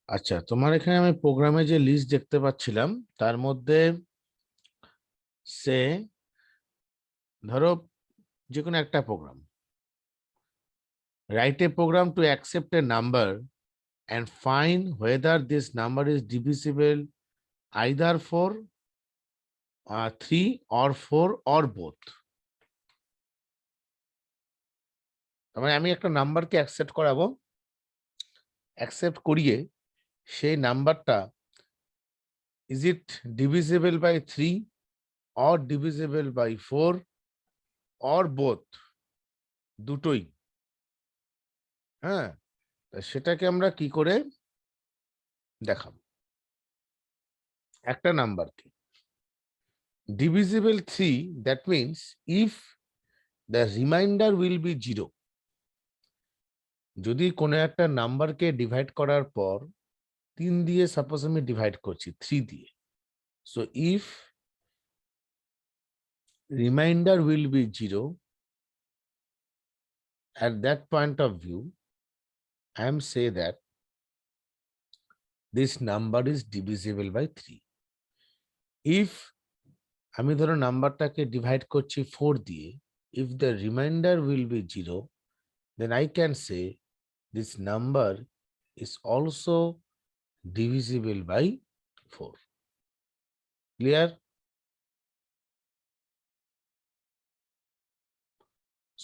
আচ্ছা, তোমার এখানে আমি প্রোগ্রামে যে লিস্ট দেখতে পাচ্ছিলাম তার মধ্যে সে ধরো যে কোনো একটা program, write a program to accept a number and find whether this number is divisible either for 3 or 4 or both. তার মানে আমি একটা নাম্বারকে অ্যাকসেপ্ট করাবো, অ্যাকসেপ্ট করিয়ে সেই নাম্বারটা is it divisible by 3 or divisible by 4 or both, দুটোই। হ্যাঁ, তা সেটাকে আমরা কি করে দেখাবো? একটা নাম্বারকে divisible 3, that means if the remainder will be 0, যদি কোনো একটা নাম্বারকে ডিভাইড করার পর 3 দিয়ে সাপোজ আমি ডিভাইড করছি 3 দিয়ে, so if reminder will be 0, at that point of view I am say that this number is divisible by 3. if আমি ধরো নাম্বারটাকে ডিভাইড করছি 4 দিয়ে, if the remainder will be 0, then I can say this number is also divisible by 4. Clear?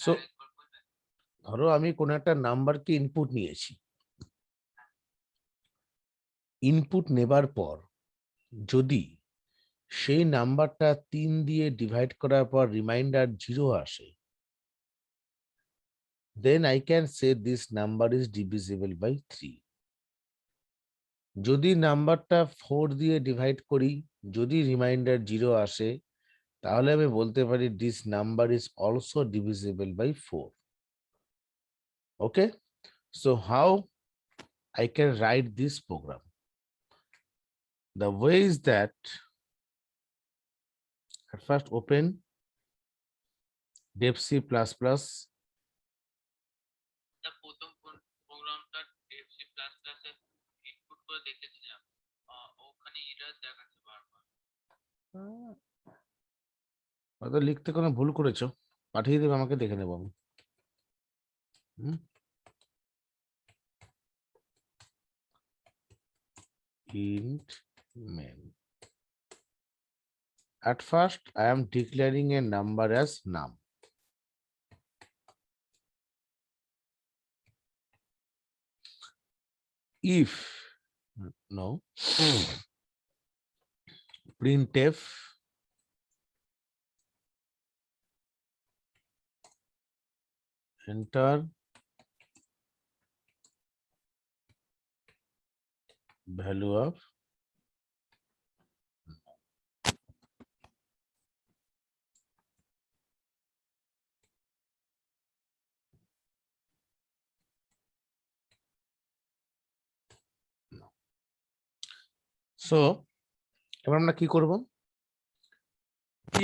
So ধরো আমি কোন একটা নাম্বারকে input নিয়েছি, input নেবার পর যদি সেই নাম্বারটা 3 দিয়ে ডিভাইড করার পর রিমাইন্ডার 0 আসে, then I can say this number is divisible by 3. যদি নাম্বারটা 4 দিয়ে ডিভাইড করি, যদি রিমাইন্ডার 0 আসে, তাহলে আমি বলতে পারি this number is also divisible by 4. Okay, so how I can write this program? The way is that at first open def C++, প্রথম প্রোগ্রামটা ডেফসি প্লাস প্লাসে ইনপুট করে দেখেছিলাম, ওখানে এরর দেখাচ্ছে বারবার। হয়তো লিখতে কোনো ভুল করেছো, পাঠিয়ে দেবে আমাকে, দেখে নেবো আমি। int main. At first I am declaring a number as num. If no, printf enter value of no. So এবার আমরা কি করব?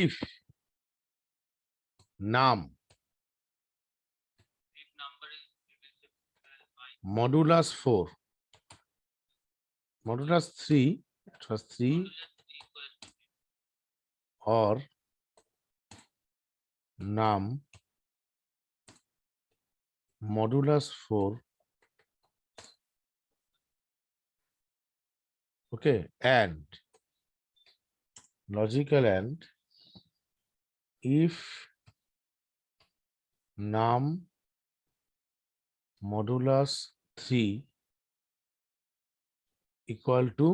if num modulus 4 modulus 3, it was 3 or num modulus 4, okay, and logical and if num modulus 3 equal to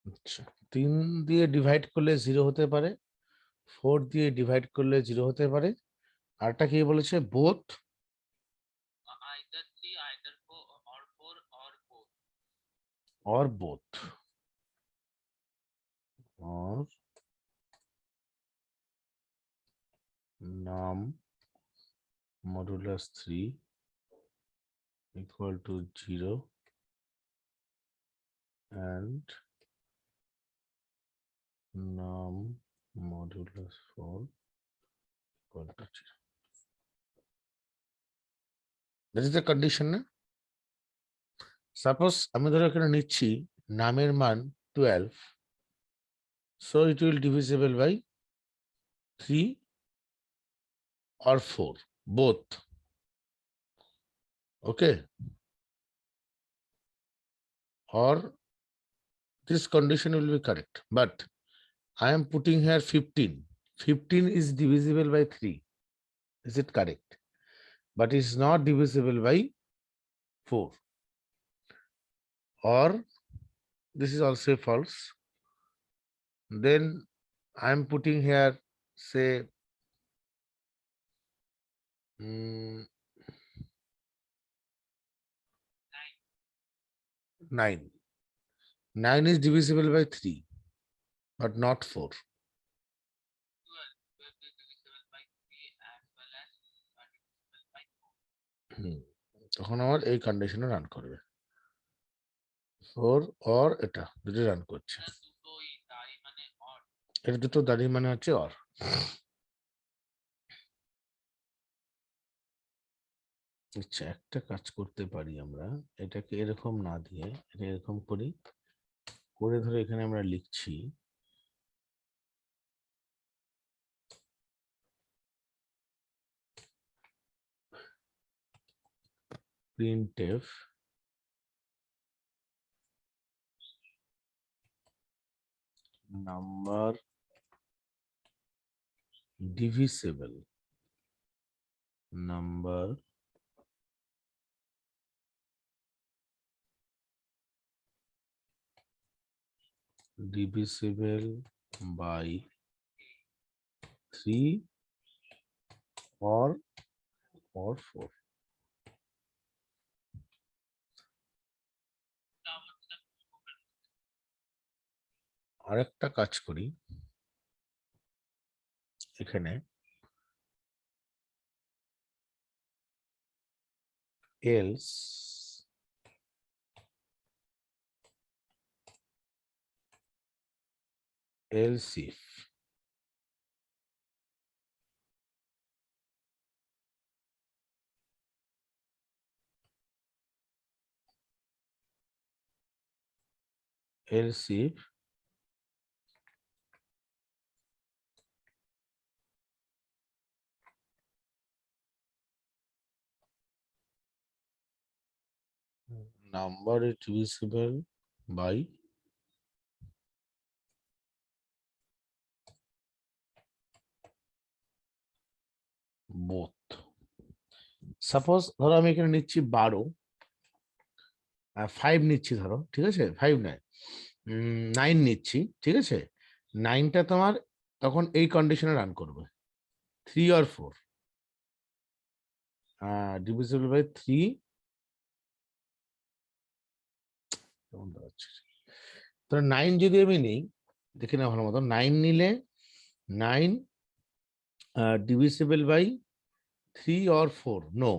আচ্ছা 3 দিয়ে divide করলে 0 হতে পারে, 4 দিয়ে ডিভাইড করলে 0 হতে পারে, আরটা কি বলেছে? Both either 3 either 4 or 4 or both. or both or num modulus 3 equal to 0 and num modulus 4 equal to 0. That is the condition না? Suppose আমি ধরো এখানে নিচ্ছি নামের মান 12, so it will divisible by 3 or 4, both. Okay, or this condition will be correct, but I am putting here 15. 15 is divisible by 3. Is it correct? But it's not divisible by 4. Or this is also false. Then I am putting here, say, 9. 9 is divisible by 3, but not 4. 12 is divisible by 3 as well as divisible by 4. তখন আমার এই কন্ডিশনে run করবে 4 or এটা দুটো run করছে। দুটোই দাঁড়ি মানে অর। এটা দুটো দাঁড়ি মানে হচ্ছে অর। আচ্ছা, একটা কাজ করতে পারি আমরা, এটাকে এরকম না দিয়ে এটা এরকম করি, করে ধরে এখানে আমরা লিখছি printf number divisible, number divisible by 3 or 4. আরেকটা কাজ করি, এখানে else if number is divisible by both. Suppose ধরো আমি এখানে নিচ্ছি 12, 5 নিচ্ছি ধরো, ঠিক আছে, 5 নয়, 9 নিচ্ছি, ঠিক আছে। 9টা তোমার তখন এই কন্ডিশনে রান করবে 3 or 4, divisible by 3, তো 9 যদি আমি নিই, দেখে না ভালো মতো, 9 নিলে 9 divisible by 3 or 4, নো,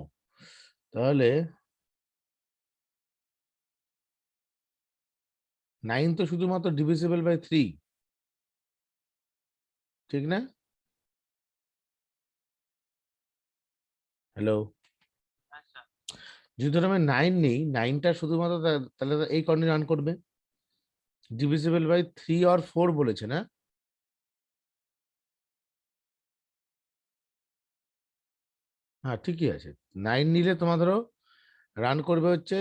তাহলে 9 তো শুধুমাত্র divisible by 3, ঠিক না? হ্যালো, আচ্ছা, যদি ধরো আমি 9 নিই, 9টা শুধুমাত্র তাহলে তো এই কন্ডিশন রান করবে, divisible by 3 or 4 বলেছে না? হ্যাঁ, ঠিকই আছে। 9 নিলে তোমার ধরো রান করবে হচ্ছে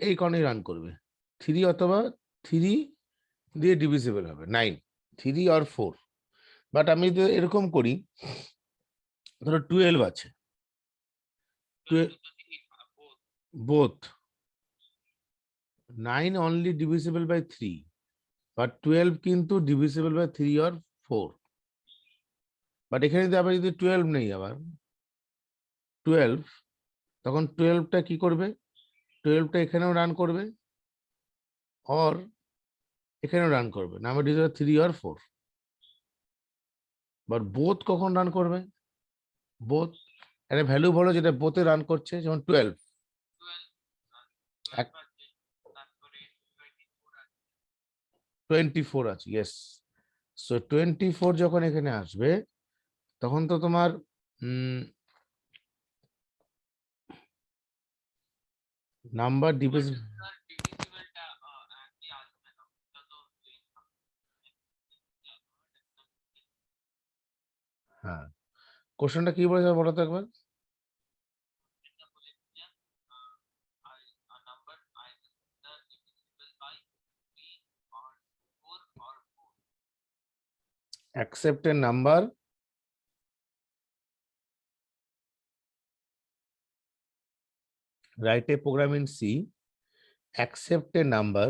এই কন্ডিশন রান করবে 3 অথবা 3 দিয়ে ডিভিজিবল হবে 9, 3 or 4। বাট আমি যদি এরকম করি, ধরো 12 আছে, both 9 only divisible by 3, but 12 কিন্তু divisible by 3 or 4। বাট এখানে যদি আবার যদি 12 নেই, আবার 12, তখন 12টা কি করবে, 12টা এখানেও রান করবে or এখানেও রান করবে, number divisible 3 or 4। But both কখন রান করবে, বোথ একটা ভ্যালু বলো যেটা বোথে রান করছে, যেমন 12, তারপরে 24 আছে, ইয়েস। সো 24 যখন এখানে আসবে, তখন তো তোমার নাম্বার ডিভিজিবল, স্যার ডিভিজিবলটা একই আসবে না, ওটা তো হ্যাঁ, কোশ্চেনটা কি বলেছে বলো তো একবার। যেটা বলেছিলেন number either divisible by 3 or 4 or 4. Accept a number write a program in C, accept a number,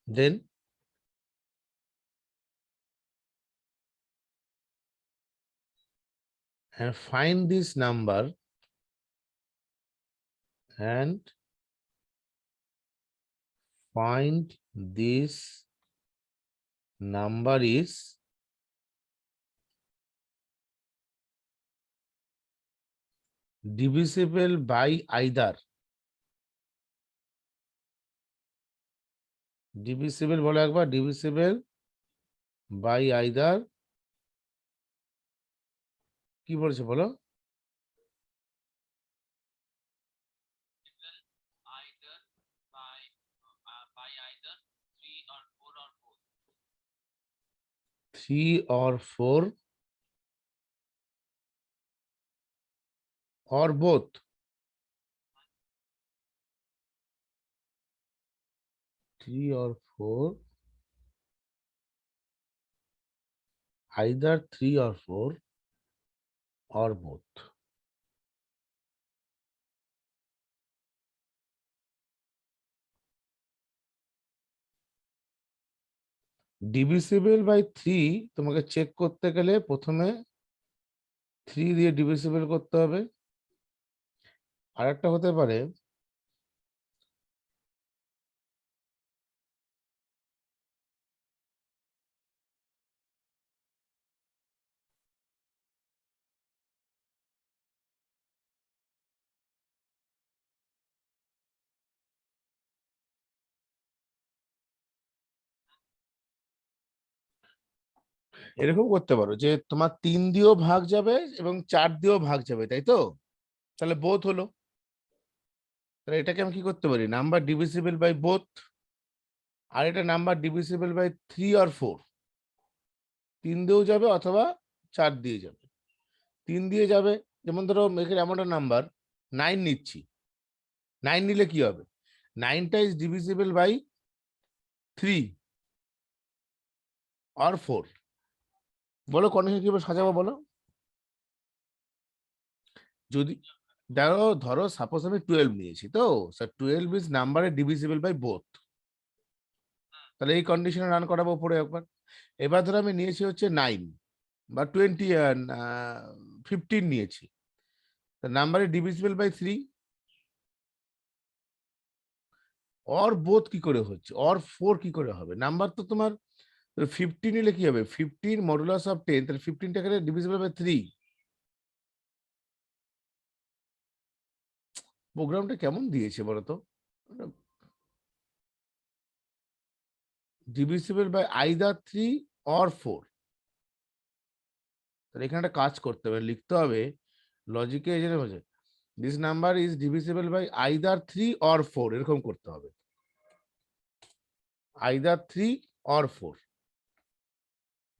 then and find this number and find this number is divisible by either, divisible বলো একবার, divisible by either কি বলেছে বলো, Either by either 3 or 4 or both. 3 or 4 or both, three or four, either 3 or 4 or both. ডিভিসিবল by 3 তোমাকে check করতে গেলে প্রথমে 3 দিয়ে ডিভিসিবল করতে হবে। আর একটা হতে পারে এরকম করতে পারো যে তোমার 3 দিয়েও ভাগ যাবে এবং 4 দিয়েও ভাগ যাবে, তাই তো? তাহলে বোথ হলো। তাহলে এটাকে আমি কি করতে পারি, নাম্বার ডিভিসিবল বাই বোথ, আর এটা নাম্বার ডিভিসিবল বাই 3 আর 4, 3 দিয়েও যাবে অথবা 4 দিয়ে যাবে। 3 দিয়ে যাবে, যেমন ধরো এখানে এমন একটা নাম্বার 9 নিচ্ছি, 9 নিলে কি হবে, 9টা ইজ ডিভিসিবল বাই 3 আর 4। বলো কন্ডিশন কিভাবে সাজাবো বলো। যদি ধরো সাপোজ আমি 12 নিয়েছি, তো স্যার 12 ইজ নাম্বারে ডিভিজিবল বাই বোথ, তাহলে এই কন্ডিশনে রান করাবো পরে একবার। এবার ধরো আমি নিয়েছি হচ্ছে 9 বা 15 নিয়েছি, নাম্বারে ডিভিজিবল বাই 3 অর বোথ কি করে হচ্ছে, অর 4 কি করে হবে, নাম্বার তো তোমার 15 নিলে কি হবে, 15 মডুলাস অফ 10, তাহলে 15টাকে ডিভিজিবল বাই 3। প্রোগ্রামটা কেমন দিয়েছে বলতো, divisible by either 3 or 4। তাহলে এখানে একটা কাজ করতে হবে, লিখতে হবে লজিকে যেটা হচ্ছে this number is divisible by either 3 or 4, এরকম করতে হবে, আইদার 3 or 4।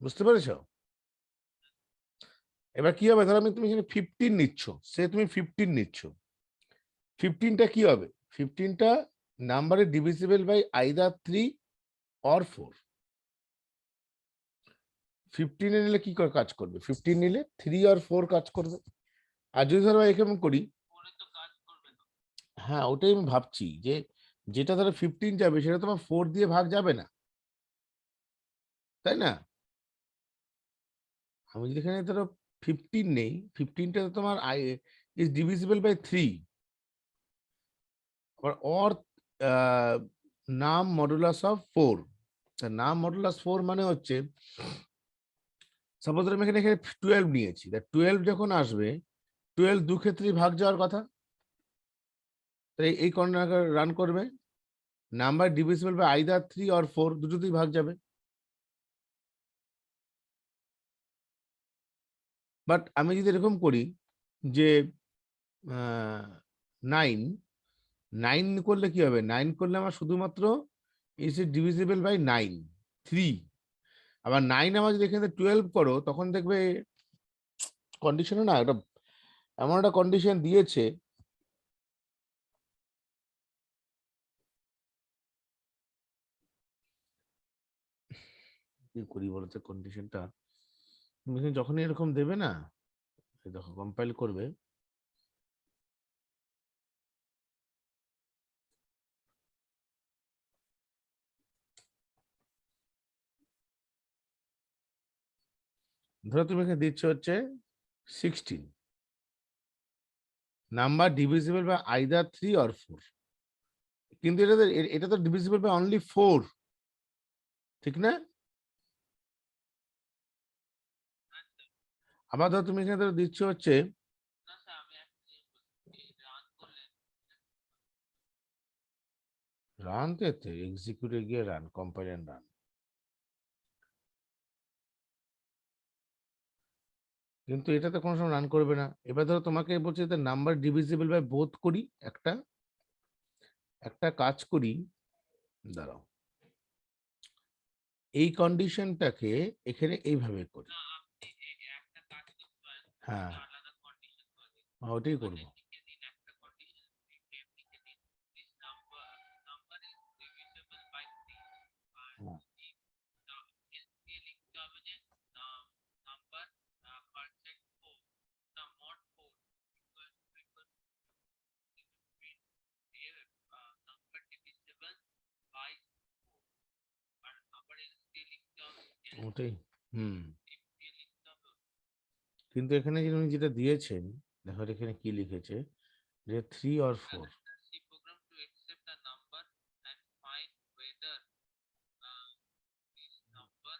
বুঝতে পেরেছো? এবার কি হবে, ধরো তুমি এখানে 15 নিচ্ছ, সে তুমি 15 নিচ্ছ, 15টা কি হবে, 15টা নাম্বারে ডিভিজিবল বাই আইদার 3 or 4। 15 নিলে কি করে কাজ করবে, 15 নিলে 3 আর 4 কাজ করবে। আর যদি ধরো এরকম করি, পরে তো কাজ করবে না। হ্যাঁ ওটাই আমি ভাবছি যে যেটা ধরো 15 যাবে সেটা তোমার 4 দিয়ে ভাগ যাবে না, তাই না? আমি যদি এখানে ধরো 15 নেই, 15টা তোমার ইজ ডিভিজিবল বাই 3, অর নাম মডুলাস অফ 4। নাম মডুলাস 4 মানে হচ্ছে সাপোজ আমি এখানে 12 নিয়েছি, 12 যখন আসবে 12 দু ক্ষেত্রেই ভাগ যাওয়ার কথা, তাই এই কর্নার রান করবে, number divisible by either 3 or 4, দুটোতেই ভাগ যাবে। বাট আমি যদি এরকম করি যে 9 9 করলে কি হবে? 9 করলে আমার শুধুমাত্র ইজ ইট ডিভিজিবল বাই 9 3। আবার 9 আমার যদি এখানে 12 করো তখন দেখবে কন্ডিশনে না এটা এমন একটা কন্ডিশন দিয়েছে কি করি বলতে কন্ডিশনটা তুমি এখানে যখনই এরকম দেবে না এই দেখো কম্পাইল করবে ধরো তুমি এখানে দিচ্ছ হচ্ছে 16 number divisible by either 3 or 4, কিন্তু এটা তো ডিভিজিবল বাই অনলি 4, ঠিক না? আবার ধরো তুমি এখানে ধরো দিচ্ছ হচ্ছে না স্যার আমি একটা জিনিস বলছি রান করলে রান তো এতে এক্সিকিউটে গিয়ে রান কম্পাইল এন্ড রান, কিন্তু এটাতে কোনো সময় রান করবে না। এবার ধরো তোমাকে বলছে যে নাম্বার ডিভিজিবল বাই বোথ করি, একটা একটা কাজ করি, দাঁড়াও এই কন্ডিশনটাকে এখানে এইভাবে করি। না আপনি একটা কাজ করতে পারেন হ্যাঁ আলাদা কন্ডিশন করে দিন ওটাই মানে করবো। লিখে দিন একটা কন্ডিশন লিখে দিন this number number is divisible by 3 আর হ্যাঁ, দিয়ে লিখতে হবে যে number percent 4 the mod 4 equal এর নাম্বার ডিভিজিবল বাই 4 আর আবার এলস দিয়ে লিখতে হবে ওটাই। হুম, if দিয়ে লিখতে হবে কিন্তু এখানে যে উনি যেটা দিয়েছেন দেখো এখানে কি লিখেছে যে 3 or 4 C program to accept a number and find whether this number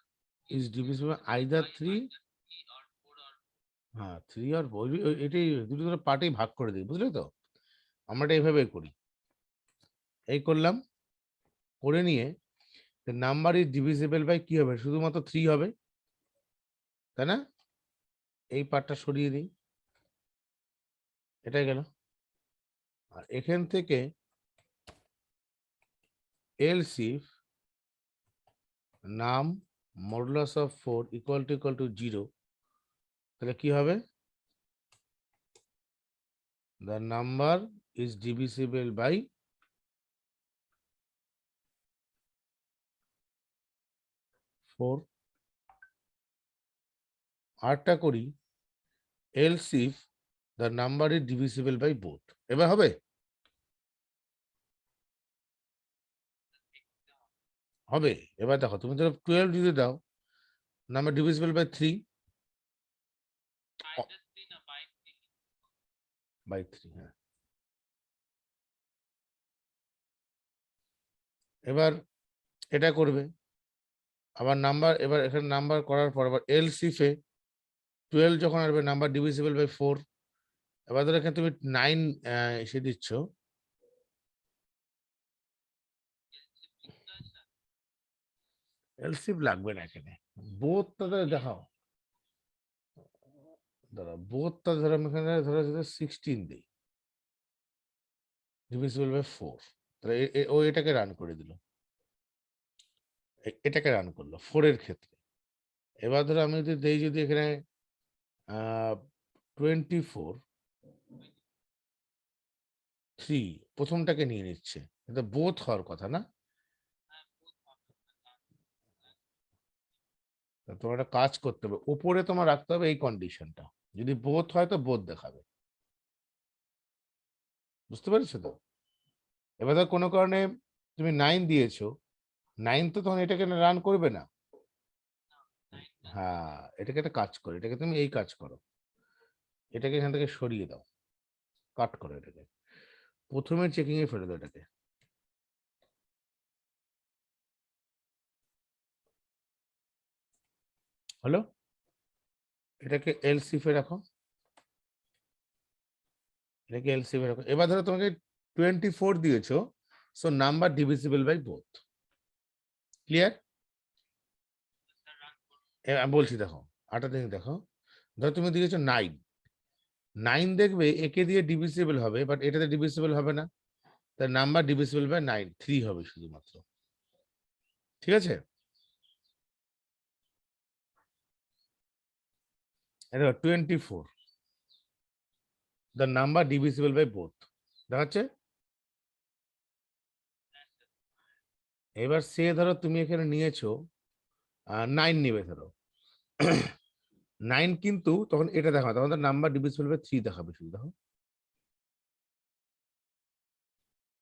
is divisible by either by 3, either 3 or 4 or হ্যাঁ 3 or 4, এটাই দুটো দুটো পার্টেই ভাগ করে দিই, বুঝলে তো? আমরা এটা এইভাবে করি, এই করলাম, করে নিয়ে নাম্বার ইজ ডিভিজিবল বাই কি হবে? শুধুমাত্র 3 হবে, তাই না? এই পার্টটা সরিয়ে দিই, এটাই গেল। আর এখান থেকে else if num modulus of 4 equal to 0, তাহলে কি হবে? The number is divisible by 4। আরটা করি else if the number is divisible by both. এবার হবে? হবে। এবার দেখো তুমি ধরো 12 যদি দাও নাম্বার ডিভিজিবল বাই 3 either 3 না by 3 বাই 3, হ্যাঁ। এবার এটা করবে, আবার নাম্বার, এবার এখানে নাম্বার করার পর আবার এলস ইফে 12 যখন আসবে নাম্বার ডিভিজিবল বাই 4, এবার ধরো এখানে তুমি 9 এসে দিচ্ছ, এলসিফ লাগবে না এখানে, বোথটা দেখাও, দাঁড়া বোথটা ধরো আমি এখানে ধরো 16 দিই ডিভিজিবল বাই 4, তাহলে ও এটাকে রান করে দিল, এটাকে রান করলো 4 এর ক্ষেত্রে। এবার ধরো আমি যদি দেই যদি এখানে 24 3, প্রথমটাকে নিয়ে নিচ্ছে, এটা বোথ হওয়ার কথা না? তা তোমার একটা কাজ করতে হবে, উপরে তোমার রাখতে হবে এই কন্ডিশনটা, যদি বোথ হয় তো বোথ দেখাবে, বুঝতে পেরেছো তো? এবার ধর কোনো কারণে তুমি 9 দিয়েছো, 9 তো তখন এটাকে রান করবে না। হ্যাঁ, এটাকে একটা কাজ করো, এটাকে তুমি এই কাজ করো, এটাকে এখান থেকে সরিয়ে দাও, কাট করো এটাকে, প্রথমে চেকিং এ ফেলে দাও এটাকে। হলো? এটাকে এলসিফে রাখো, এটাকে এলসিফে রাখো। এবার ধরো তোমাকে 24 দিয়েছো, so number divisible by both, clear? আমি বলছি দেখো, আটা দিন দেখো, ধরো তুমি দিয়েছো 9, 9 দেখবে একে দিয়ে ডিভিজিবল হবে, বাট এটাতে ডিভিজিবল হবে না, তার নাম্বার ডিভিজিবল বাই 9, 3 হবে শুধুমাত্র। ঠিক আছে, এটা 24, the number divisible by both, দেখাচ্ছে। এবার সে ধরো তুমি এখানে নিয়েছো 9 নেবে ধরো 9, কিন্তু তখন এটা দেখাবে, তখন তার নাম্বার ডিভিজিবল বাই 3 দেখাবে শুধু, দেখো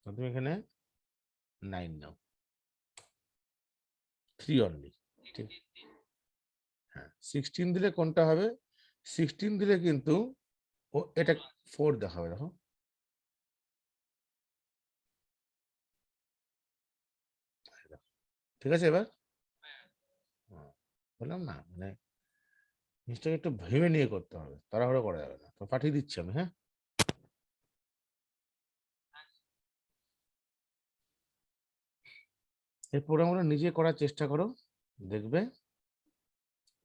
তো তুমি এখানে 9 নাও, 3 অনলি। ঠিক, হ্যাঁ 16 দিলে কোনটা হবে, 16 দিলে কিন্তু ও এটা 4 দেখাবে, দেখো ঠিক আছে। এবার বললাম না, মানে জিনিসটাকে একটু ভেবে নিয়ে করতে হবে, তাড়াহুড়ো করা যাবে না। তো পাঠিয়ে দিচ্ছি আমি, হ্যাঁ। এই প্রোগ্রামগুলো নিজে করার চেষ্টা করো, দেখবে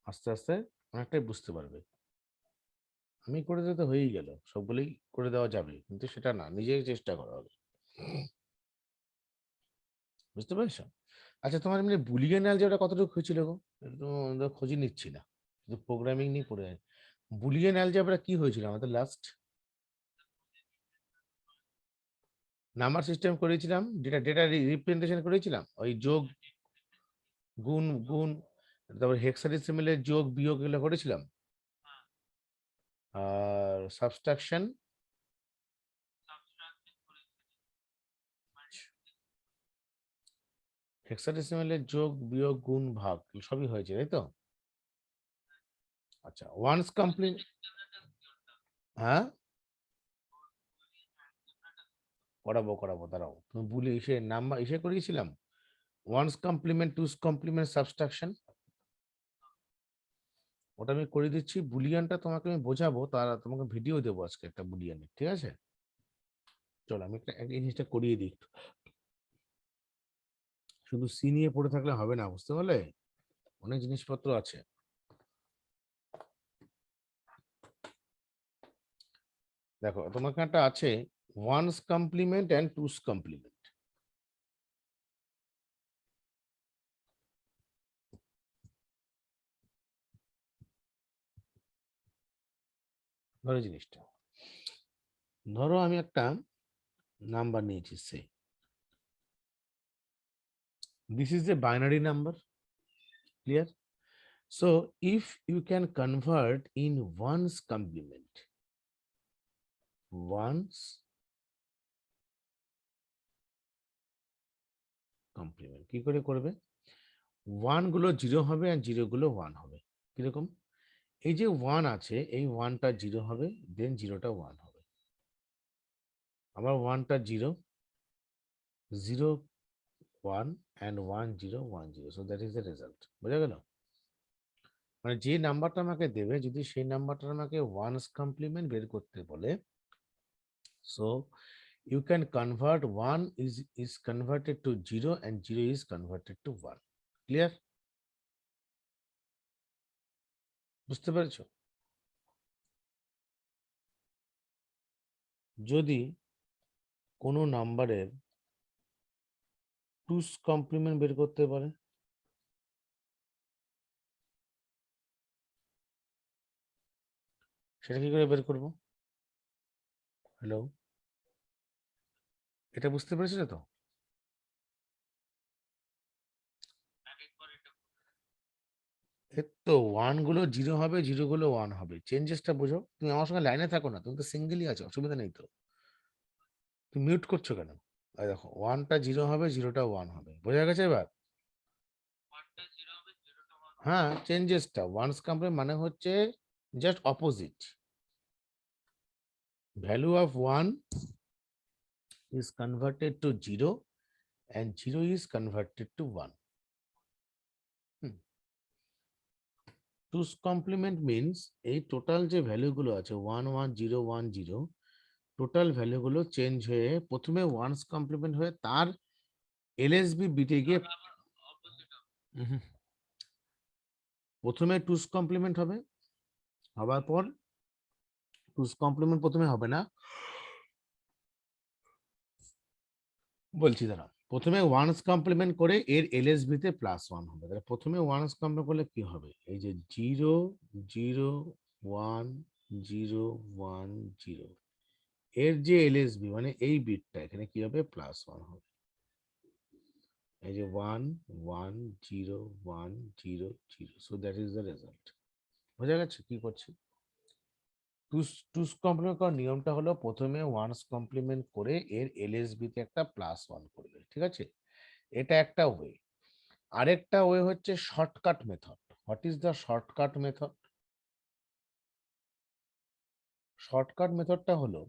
আস্তে আস্তে অনেকটাই বুঝতে পারবে। আমি করে দিলে তো হয়েই গেল, সবগুলোই করে দেওয়া যাবে, কিন্তু সেটা না, নিজেই চেষ্টা করা হবে। বুঝতে পেরেছো? আচ্ছা, তোমার এমনি বুলিয়ান অ্যালজেব্রা কতটুকু হয়েছিল গো? এটা তো আমরা খোঁজই নিচ্ছি না, শুধু প্রোগ্রামিং নিয়ে পড়ে। বুলিয়ান অ্যালজেব্রা কি হয়েছিল আমাদের লাস্ট? নাম্বার সিস্টেম করেছিলাম, ডেটা ডেটা রিপ্রেজেন্টেশন করেছিলাম, ওই যোগ গুণ গুণ, তারপর হেক্সাডেসিমেলের যোগ বিয়োগ এগুলো করেছিলাম, আর সাবট্রাকশন। হেক্সাডেসিমেলের যোগ বিয়োগ গুণ ভাগ এগুলো সবই হয়েছে, তাই তো? আচ্ছা, ওয়ান্স কমপ্লিট, হ্যাঁ করাবো করাবো, দাঁড়াও, তুমি ভুলে এসে নাম্বার এসে করিয়েছিলাম, one's complement, two's complement, subtraction, ওটা আমি করে দিচ্ছি। বুলিয়ানটা তোমাকে আমি বোঝাবো, তার তোমাকে ভিডিও দেবো আজকে একটা বুলিয়ানের, ঠিক আছে? চলো আমি একটা এই জিনিসটা করিয়ে দিই একটু। শুধু সি নিয়ে পড়ে থাকলে হবে না, বুঝতে পারলে, অনেক জিনিসপত্র আছে। দেখো তোমার একটা আছে once complement and two's complement. ধরো জিনিসটা, ধরো আমি একটা নাম্বার নিয়েছি, say this is a binary number, clear? So if you can convert in once complement, once complement কি করে করবে? ওয়ান গুলো জিরো হবে আর জিরো গুলো ওয়ান হবে। কিরকম? এই যে ওয়ান আছে, এই ওয়ানটা জিরো হবে, দেন জিরোটা ওয়ান হবে, আবার ওয়ানটা zero, zero one, and one zero one zero, so that is the result. বোঝা গেল? মানে যে নাম্বারটা আমাকে দেবে, যদি সেই নাম্বারটা আমাকে ওয়ান্স কমপ্লিমেন্ট বের করতে বলে, so you can convert one is converted to zero and zero is converted to one. Clear? বুঝতে পেরেছো? যদি কোনো নাম্বারের টুস কমপ্লিমেন্ট বের করতে পারে, সেটা কি করে বের করবো? হ্যালো, এটা বুঝতে পেরেছো তো? এর তো ওয়ান গুলো জিরো হবে, জিরো গুলো ওয়ান হবে, চেঞ্জেসটা বোঝো। তুমি আমার সঙ্গে লাইনে থাকো না, তুমি তো সিঙ্গেলই আছো, অসুবিধা নেই তো। তুমি মিউট করছো কেন? এই দেখো, ওয়ানটা জিরো হবে, জিরোটা ওয়ান হবে, বোঝা গেছে এবার? হ্যাঁ, চেঞ্জেসটা ওয়ান্স কমপ্লিমেন্ট মানে হচ্ছে just opposite. Value of one is converted to zero and zero is converted to one. Two's complement means এই টোটাল যে ভ্যালুগুলো আছে, one one zero one zero, total ভ্যালুগুলো চেঞ্জ হয়ে প্রথমে ওয়ান্স কমপ্লিমেন্ট হয়ে তার এলএসবি বিটে গিয়ে প্রথমে টুস কমপ্লিমেন্ট হবে, হবার পর টুস কমপ্লিমেন্ট প্রথমে হবে না, বলছি দাঁড়া। প্রথমে ওয়ান্স কমপ্লিমেন্ট করে এর এলএসবি তে +1 হবে। তাহলে প্রথমে ওয়ান্স কমপ্লিমেন্ট করলে কি হবে, এই যে 0 0 1 0 1 0, এর যে এলএসবি মানে এই বিটটা এখানে কি হবে, +1 হবে। এই যে 1 1 0 1 0 0, so that is the result. বোঝা গেছে কি করছি? টুস কমপ্লিমেন্ট করার নিয়মটা হলো প্রথমে ওয়ান্স কমপ্লিমেন্ট করে এর এলএসবি তে একটা +1 করবে, ঠিক আছে? এটা একটা ওয়ে। আরেকটা ওয়ে হচ্ছে shortcut method. What is the shortcut method? Shortcut মেথডটা হলো,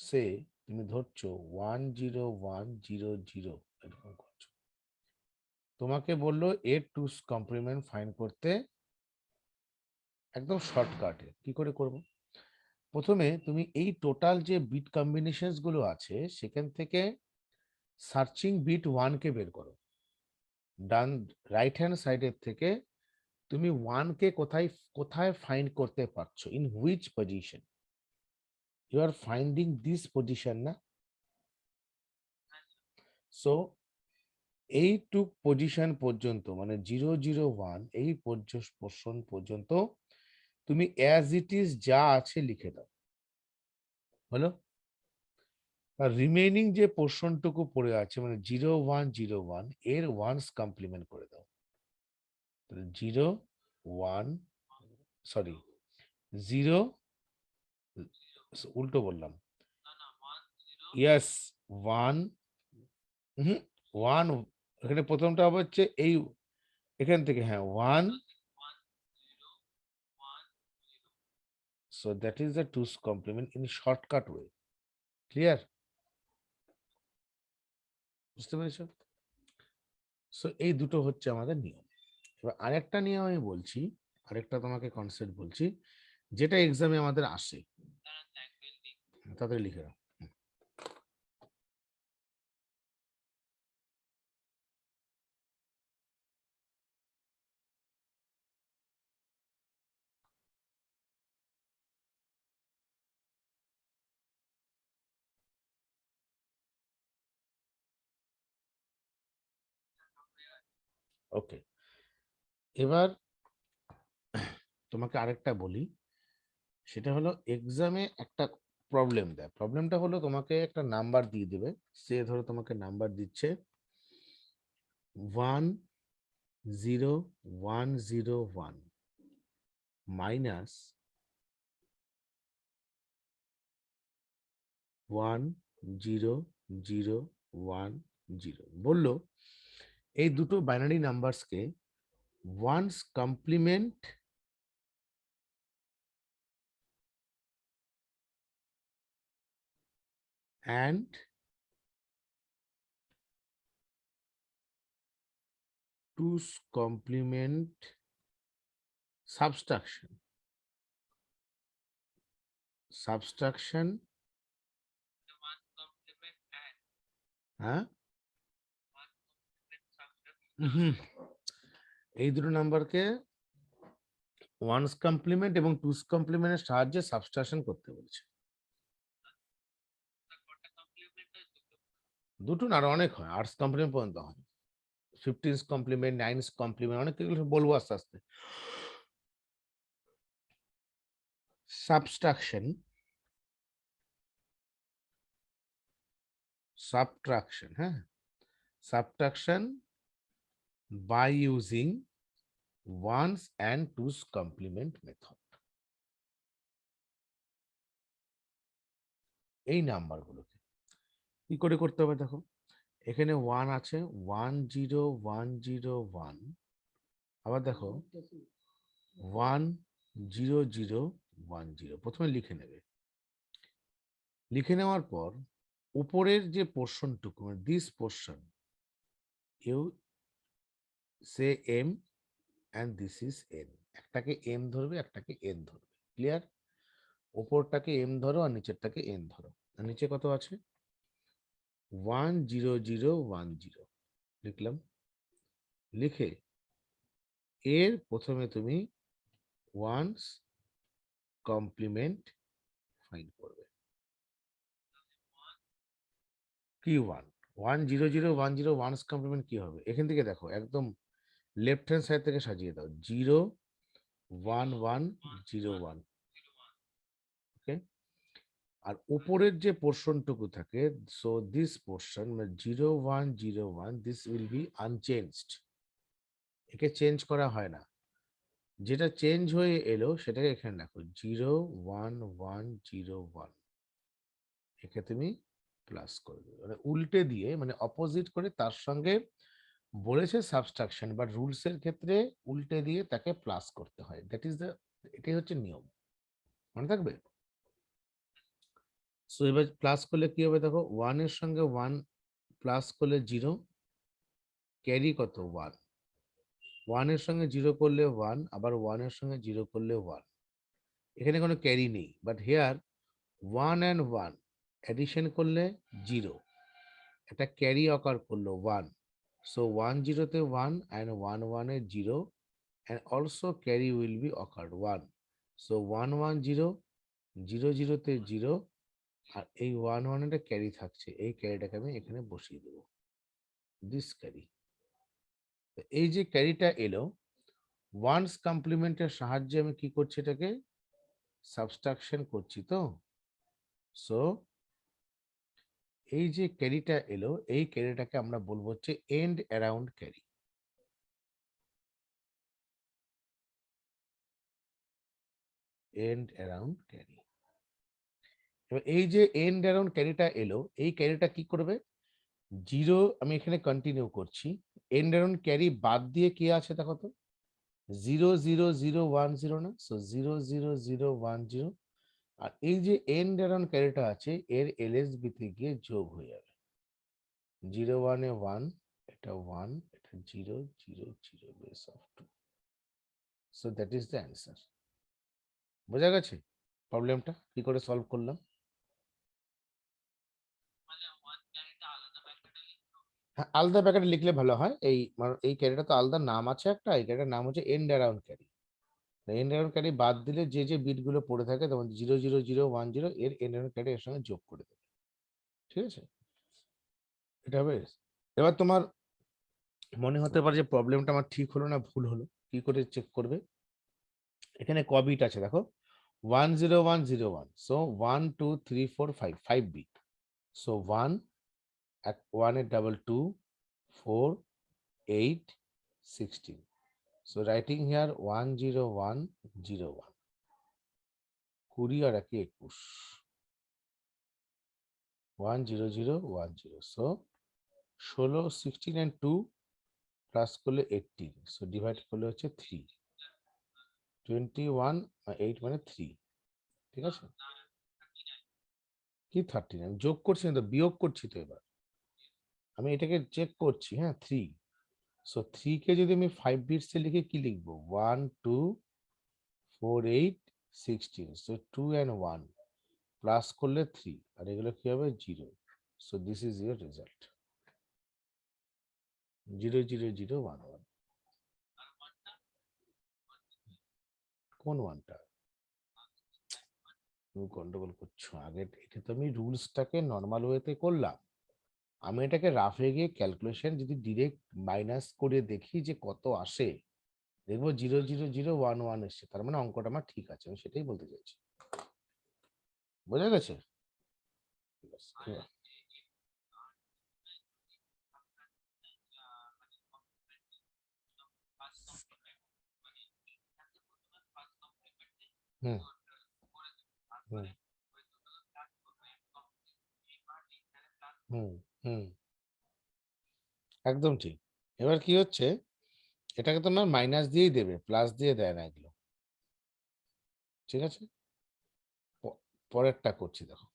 সে তুমি ধরছো 1 0 1 0 0 এরকম করছো, তোমাকে বললো এর টুস কমপ্লিমেন্ট ফাইন্ড করতে, একদম শর্টকাটে কি করে করব? প্রথমে তুমি এই টোটাল যে বিট কম্বিনেশনস গুলো আছে সেখান থেকে সার্চিং বিট 1 কে বের করো। ডান রাইট হ্যান্ড সাইডের থেকে তুমি 1 কে কোথায় কোথায় ফাইন্ড করতে পারছো, in which position you are finding this position না। সো এইটুক পজিশন পর্যন্ত মানে 0 0 1 এই পোর্শন পর্যন্ত তুমি অ্যাজ ইট ইজ যা আছে লিখে দাও, হলো? আর রিমেইনিং যে পোর্শনটুকু পড়ে আছে মানে 0 1 0 1 এর ওয়ান্স কমপ্লিমেন্ট করে দাও। 0 1, সরি 0, উল্টো বললাম, না না 1 0 ইয়েস 1, 1 এখানে প্রথমটা হবে হচ্ছে এই এখান থেকে, হ্যাঁ 1, 1 0 1 0। so that is the two's complement in shortcut way. Clear? বুঝতে পেরেছো? সো এই দুটো হচ্ছে আমাদের নিয়ম। এবার আরেকটা নিয়ম আমি বলছি, আরেকটা তোমাকে কনসেপ্ট বলছি, যেটা এক্সামে আমাদের আসে, তারা ট্যাঙ্কেল দিক তাদের লিখে দাও। ওকে, এবার তোমাকে আরেকটা বলি, সেটা হলো এক্সামে একটা প্রবলেম দেয়। প্রবলেমটা হলো তোমাকে একটা নাম্বার দিয়ে দেবে, সে ধরো তোমাকে নাম্বার দিচ্ছে 1 0 1 0 1 মাইনাস 1 0 0 1 0, বললো এই দুটো বাইনারি নাম্বারসকে one's complement and two's complement subtraction one complement and হ্যাঁ, ওয়ান কমপ্লিমেন্ট সাবট্রাক্ট। হুম, এই দুটো নাম্বারকে ওয়ান্স কমপ্লিমেন্ট এবং টুস কমপ্লিমেন্টের সাহায্যে সাবস্ট্রাকশন করতে বলছে। কটা কমপ্লিমেন্ট হয়? দুটো। দুটো না আরো অনেক হয়, আর্টস কমপ্লিমেন্ট পর্যন্ত হয়, 15 কমপ্লিমেন্ট 9 কমপ্লিমেন্ট অনেক, এগুলো বলবো আস্তে আস্তে। সাবস্ট্রাকশন, সাবট্রাকশন, হ্যাঁ, subtraction by using one's and two's complement method. এই নাম্বারগুলোকে কি করে করতে হবে দেখো, এখানে 1 আছে, 1 0 1 0 1, আবার দেখো 1 0 0 1 0, প্রথমে লিখে নেবে। লিখে নেওয়ার পর উপরের যে পোর্শনটুকু মানে this portion, you say M and this is N, একটাকে এম ধরবে একটাকে এন ধরবে। ক্লিয়ার? ওপরটাকে এম ধরো আর নিচেরটাকে এন ধরো। আর নিচে কত আছে? 1 0 0 1 0 লিখলাম। লিখে এর প্রথমে তুমি ওয়ান্স কমপ্লিমেন্ট ফাইন্ড করবে। কি 1 1 0 0 1 0 ওয়ান্স কমপ্লিমেন্ট কি হবে? এখান থেকে দেখো একদম লেফট হ্যান্ড সাইড থেকে সাজিয়ে দাও 0 1 1 0 1। ওকে, আর উপরের যে পোর্শনটুকু থাকে, so this portion 0 1 0 1 this will be unchanged, একে চেঞ্জ করা হয় না। যেটা চেঞ্জ হয়ে এলো সেটাকে এখানে রাখো 0 1 1 0 1, একে তুমি প্লাস করবে, মানে উল্টে দিয়ে, মানে অপোজিট করে তার সঙ্গে বলেছে সাবস্ট্রাকশন, বাট রুলস এর ক্ষেত্রে উল্টে দিয়ে তাকে প্লাস করতে হয়। দ্যাট ইজ দ্য, এটাই হচ্ছে নিয়ম, মনে থাকবে। সো এবার প্লাস করলে কি হবে দেখো, 1 এর সঙ্গে 1 প্লাস করলে 0, ক্যারি কত 1, 1 এর সঙ্গে 0 করলে 1, আবার 1 এর সঙ্গে 0 করলে 1, এখানে কোনো ক্যারি নেই, বাট হেয়ার 1 and 1 অ্যাডিশন করলে 0, একটা ক্যারি অকার করলো 1, সো 1 0 তে 1 and 1 1 A 0, and also carry will be occurred 1, so 1 1 0 0 0 তে 0, আর এই 1 1 এটা ক্যারি থাকছে, এই ক্যারিটাকে আমি এখানে বসিয়ে দেবো, দিস ক্যারি। এই যে ক্যারিটা এলো, ওয়ান্স কমপ্লিমেন্টের সাহায্যে আমি কি করছি, এটাকে সাবস্ট্রাকশন করছি। তো সো এই যে ক্যারিটা এলো, এই ক্যারিটাকে আমরা বলবো হচ্ছে end around carry. End around carry. এবার এই যে এন্ড অ্যারাউন্ড ক্যারিটা এলো, এই ক্যারিটা কি করবে, 0 আমি এখানে কন্টিনিউ করছি, এন্ড অ্যারাউন্ড ক্যারি বাদ দিয়ে কি আছে দেখো তো, 0 0 0 1 0 না, সো 0 0 0 1 0, আর এই যে এন্ড অ্যারাউন্ড ক্যারিটা আছে এর এলএসবি তে গিয়ে যোগ হয়ে যাবে, 0 1 এ 1, এটা 1, এটা 0 0 0 base of 2, so that is the answer. বোঝা গেছে প্রবলেমটা কি করে সলভ করলাম? মানে ওয়ান ক্যারিটা আলাদা প্যাকেটে লিখতে হবে। হ্যাঁ, আলাদা প্যাকেটে লিখলে ভালো হয়। এই এই ক্যারিটা তো আলাদা নাম আছে একটা, এই ক্যারিটার নাম হচ্ছে end around carry. End around carry বাদ দিলে যে যে বিট গুলো পড়ে থাকে, যেমন 0 0 0 1 0, এর এন্ড অ্যারাউন্ড ক্যারি এর সঙ্গে যোগ করে দেবে। ঠিক আছে, এটা হবে। এবার তোমার মনে হতে পারে যে প্রবলেমটা আমার ঠিক হলো না ভুল হলো, কি করে চেক করবে? এখানে ক বিট আছে দেখো, 1 0 1 0 1, সো 1 2 3 4 5, 5 বিট, সো 1 1 এর double 2 4 8 16, so writing here 1 0 1 0 1, 20 R 1 21, 1 0 0 1 0, so 16 16 and 2 plus করলে 18, so ডিভাইড করলে হচ্ছে 3, 21 8 মানে 3। ঠিক আছে, কি 39 যোগ করছি না তো, বিয়োগ করছি তো। এবার আমি এটাকে চেক করছি, হ্যাঁ 3, সো 3 কে যদি আমি 5 বিটস এ লিখে কি লিখবো, 1 2 4 8 16, সো 2 and 1 প্লাস করলে 3, আর এগুলো কি হবে 0, so this is your result 0 0 0 1 1। কোন ওয়ানটা তুমি গন্ডগোল করছো? আগে এটা তো আমি রুলসটাকে নর্মাল ওয়েতে করলাম, আমি এটাকে রাফে গিয়ে ক্যালকুলেশন যদি ডিরেক্ট মাইনাস করে দেখি যে কত আসে, দেখবো 0 0 0 1 1 এসছে, তার মানে অঙ্কটা আমার ঠিক আছে, আমি সেটাই বলতে চাইছি। বোঝা গেছে? ঠিক আছে, এবার হুম হুম হুম হুম, একদম ঠিক। এবার কি হচ্ছে, এটাকে তোমার মাইনাস দিয়েই দেবে, প্লাস দিয়ে দেয় না এগুলো। ঠিক আছে, পরেরটা করছি দেখো,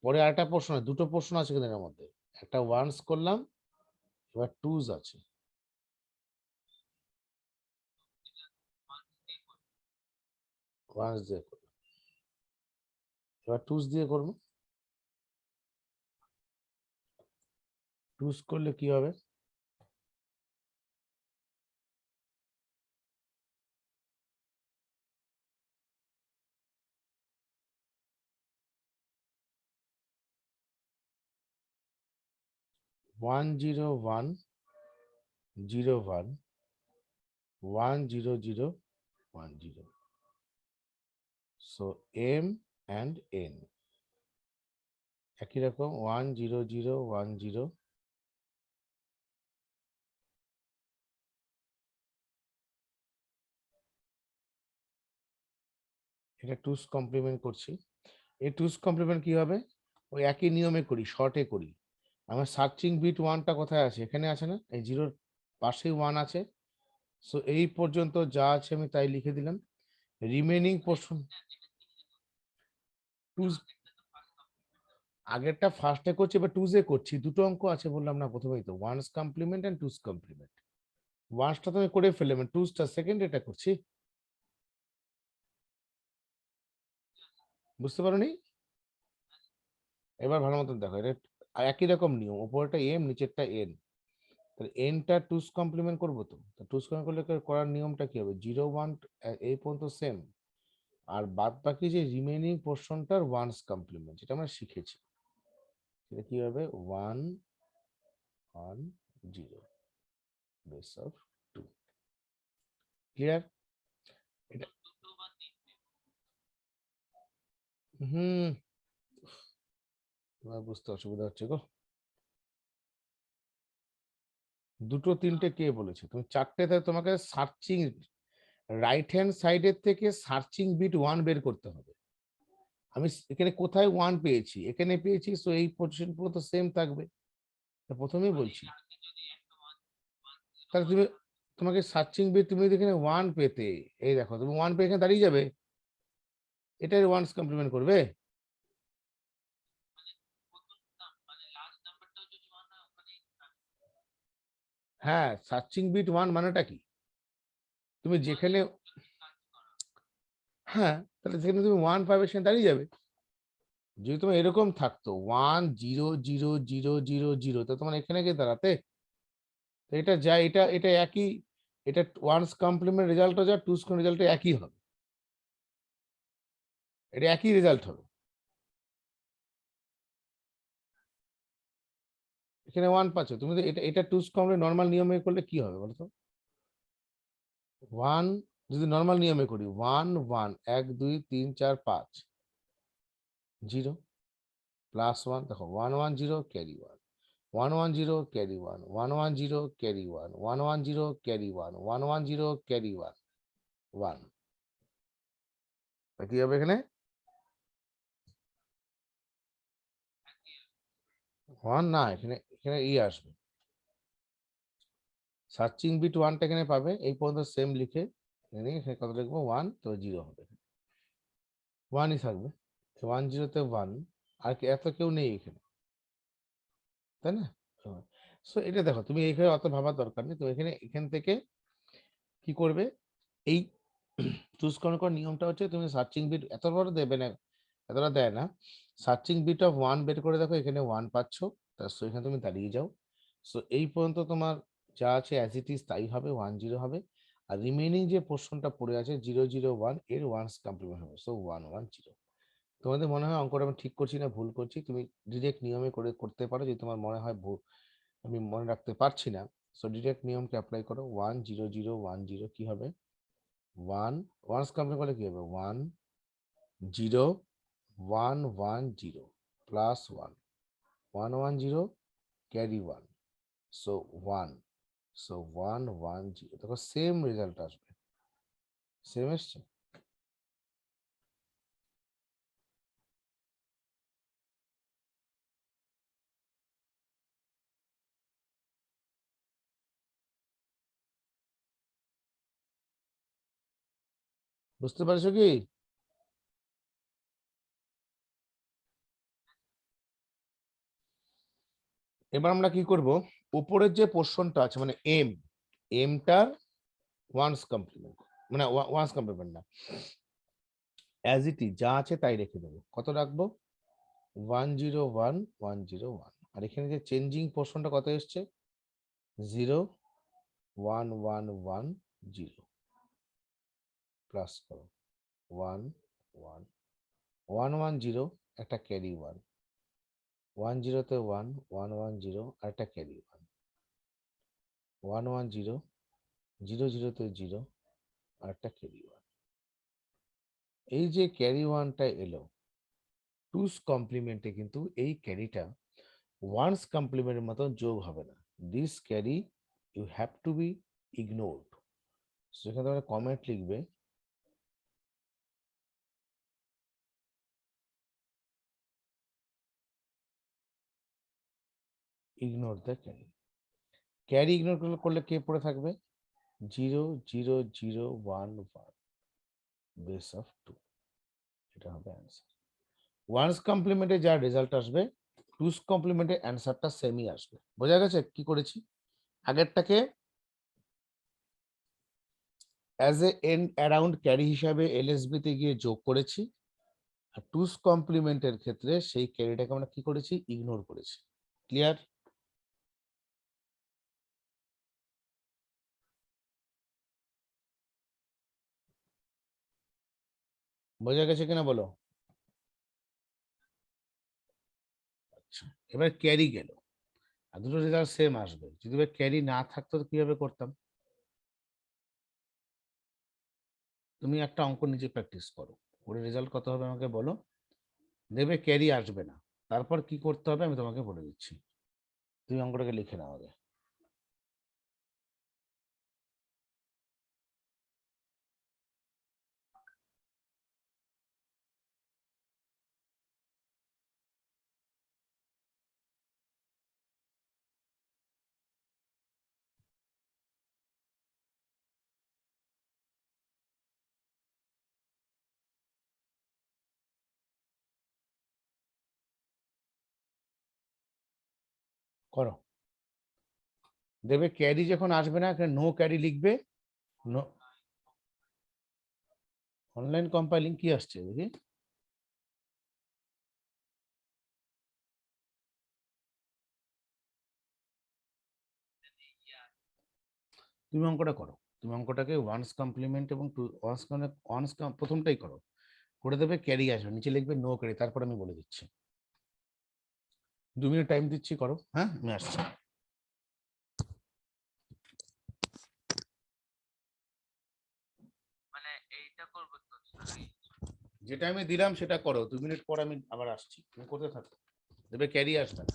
পরে আরেকটা প্রশ্ন, দুটো প্রশ্ন আছে কিন্তু এর মধ্যে, একটা ওয়ান্স করলাম, এবার টুজ আছে। ওয়ান্স দিয়ে করলাম, এবার টুজ দিয়ে করবো। টুজ করলে কি হবে, 1 0 1 0 1 1 0 0 1 0. So m and n একই রকম 1 0 0 1 0 এটা টুস কমপ্লিমেন্ট করছি। এই টুস কমপ্লিমেন্ট কি হবে? ওই একই নিয়মে করি, শর্টে করি। আমার সার্চিং বিট ওয়ানটা কোথায় আছে? এখানে আছে না? এই জিরোর পাশেই ওয়ান আছে। সো এই পর্যন্ত যা আছে আমি তাই লিখে দিলাম। রিমেনিং পোর্শন টুস আগেরটা ফার্স্টে করছি, এবার টুজে করছি। দুটো অঙ্ক আছে বললাম না প্রথমেই তো, one's complement and two's complement. ওয়ানসটা তুমি করে ফেলে, মানে টুসটা সেকেন্ড এটা করছি। বুঝতে পারোনি? এবার ভালো মতন দেখো, এটা একই রকম নিয়ম, উপরটা এম নিচেরটা এন। তাহলে এনটা টুস কমপ্লিমেন্ট করবো তো, টুস কমপ্লিমেন্ট করার নিয়মটা কি হবে? 0 1 এই পর্যন্ত সেম, আর বাদ বাকি যে রিমেনিং পোর্শনটার ওয়ানস কমপ্লিমেন্ট, যেটা আমরা শিখেছি, সেটা কি হবে? 1 1 0 বেস অফ 2। ক্লিয়ার? এটা দুটো বা তিনটে? হুম, তোমার বুঝতে অসুবিধা হচ্ছে গো। দুটো তিনটে কে বলেছে? তুমি চারটে, তোমাকে সার্চিং রাইট হ্যান্ড সাইডের থেকে সার্চিং বিট ওয়ান বের করতে হবে। আমি এখানে কোথায় ওয়ান পেয়েছি? এখানে পেয়েছি, সো এই পজিশন পুরো তো সেম থাকবে। প্রথমেই মানে বলছি, এই আগে যদি একটা ওয়ান ওয়ান জিরো তাহলে ওয়ান তুমি তোমাকে সার্চিং বিট, তুমি যদি এখানে ওয়ান পেতে, এই দেখো তুমি ওয়ান পেয়ে এখানে দাঁড়িয়ে যাবে, এটাই ওয়ানস কমপ্লিমেন্ট করবে। মানে প্রথম মানে লাস্ট নাম্বারটাও যদি ওয়ান হয় ওখানেই হ্যাঁ, সার্চিং বিট ওয়ান মানেটা কি? তুমি যেখানে, কাজ করা। হ্যাঁ, তাহলে যেখানে তুমি ওয়ান পাবে সেখানে দাঁড়িয়ে যাবে। যদি তোমার এরকম থাকতো 1 0 0 0 0 0, তো তোমার এখানে গিয়ে দাঁড়াতে। তো এটা যা, এটা এটা একই, এটা ওয়ানস কমপ্লিমেন্ট রেজাল্টও যা, টুস রেজাল্ট একই হবে, এটা একই রেজাল্ট হবে। এখানে ওয়ান পাচ্ছ তুমি, তো এটা এটা টুস কমপ্লিমেন্ট নর্মাল নিয়মে করলে কি হবে বলতো? ওয়ান, যদি নর্মাল নিয়মে করি, 1 1 1 2 3 4 5 0 প্লাস 1, দেখো 1 1 0 carry 1 1 1 0 carry 1 1 1 0 carry 1 1 1 0 carry 1 1 1 0 carry 1 1। কি হবে এখানে? ওয়ান না, এখানে এখানে ই আসবে, সার্চিং বিট ওয়ানটা এখানে পাবে, এই পর্যন্ত সেম লিখে এখানে এখানে কত লিখবো? ওয়ান, তো জিরো হবে, ওয়ানই থাকবে। 1 0 তে 1, আর কি এত কেউ নেই এখানে, তাই না? সো এটা দেখো, তুমি এইখানে অত ভাবার দরকার নেই। তো এখানে এখান থেকে কি করবে? এই চুজ করার নিয়মটা হচ্ছে, তুমি সার্চিং বিট এত বড় দেবে না, এতটা দেয় না। সার্চিং বিট অফ ওয়ান বের করে দেখো, এখানে ওয়ান পাচ্ছ, সো এখানে তুমি দাঁড়িয়ে যাও। সো এই পর্যন্ত তোমার যা আছে অ্যাজ ইট ইজ তাই হবে, 1 0 হবে। আর রিমেইনিং যে পোর্শনটা পড়ে আছে 0 0 1, এর ওয়ানস কমপ্লিমেন্ট হবে, সো 1 1 0। তোমাদের মনে হয় অঙ্কটা আমি ঠিক করছি না ভুল করছি, তুমি ডিরেক্ট নিয়মে করে করতে পারো। যদি তোমার মনে হয় ভুল, আমি মনে রাখতে পারছি না, সো ডিরেক্ট নিয়মকে অ্যাপ্লাই করো। 1 0 0 1 0 কি হবে? 1, ওয়ানস কমপ্লিমেন্ট করলে কি হবে? 1 0 1 1 0 প্লাস 1 1 1 0 ক্যারি 1, সো 1, সো 1 1 0, দেখো সেম রেজাল্ট আসবে, সেম এসছে। বুঝতে পারছো কি? এবার আমরা কি করব? উপরের যে পোর্শনটা আছে মানে এম, এমটার ওয়ানস কমপ্লিমেন্ট, মানে ওয়ানস কমপ্লিমেন্ট না, অ্যাজ ইট ইজ যা আছে তাই রেখে দেবো। কত রাখবো? 1 0 1 1 0 1। আর এখানে যে চেঞ্জিং পোর্শনটা কত এসছে? 0 1 1 1 0 প্লাস করো 1 1 1 1 0, একটা ক্যারি 1, 10 তে 1 110 আর একটা ক্যারি 1 110 00 তে 0 আর একটা ক্যারি 1। এই যে ক্যারি 1টা এলো টুস কমপ্লিমেন্টে, কিন্তু এই ক্যারিটা ওয়ান্স কমপ্লিমেন্টের মতন যোগ হবে না। This carry you have to be ignored. সেখানে তোমরা কমেন্ট লিখবে ignore the carry. Carry ignore করলে কে পড়ে থাকবে? 0 0 0 1 1 বেস অফ 2। এটা হবে অ্যান্সার। ওয়ান্স কমপ্লিমেন্টে যা রেজাল্ট আসবে টুস কমপ্লিমেন্টে অ্যান্সারটা সেমই আসবে। বোঝা গেছে কি করেছি? আগেরটাকে as a end around carry হিসাবে এলএসবি তে গিয়ে যোগ করেছি, আর টুস কমপ্লিমেন্টের ক্ষেত্রে সেই ক্যারিটাকে আমরা কি করেছি? ইগনোর করেছি। ক্লিয়ার? বোঝা গেছে কিনা বলো? আচ্ছা, এবার ক্যারি গেল, আর দুটো রেজাল্ট সেম আসবে। যদি ক্যারি না থাকতো তো কিভাবে করতাম? তুমি একটা অঙ্ক নিজে প্র্যাকটিস করো, ওর রেজাল্ট কত হবে আমাকে বলো। দেবে ক্যারি আসবে না, তারপর কি করতে হবে আমি তোমাকে বলে দিচ্ছি। তুমি অঙ্কটাকে লিখে নাও আগে। করো। দেবে ক্যারি যখন আসবে না, নো ক্যারি লিখবে। নো অনলাইন কম্পাইলিং কি আসছে দেখি? তুমি অঙ্কটা করো। তুমি অঙ্কটাকে ওয়ান্স কমপ্লিমেন্ট এবং টু ওয়ান্স প্রথমটাই করো, করে দেবে ক্যারি আসবে, নিচে লিখবে নো ক্যারি, তারপর আমি বলে দিচ্ছি। 2 মিনিট টাইম দিচ্ছি, করো। হ্যাঁ, আমি আসছি। মানে এইটা করবো তো স্যার? যেটা আমি দিলাম সেটা করো, 2 মিনিট পর আমি আবার আসছি, তুমি করতে থাকো। দেবে ক্যারি আসবে না,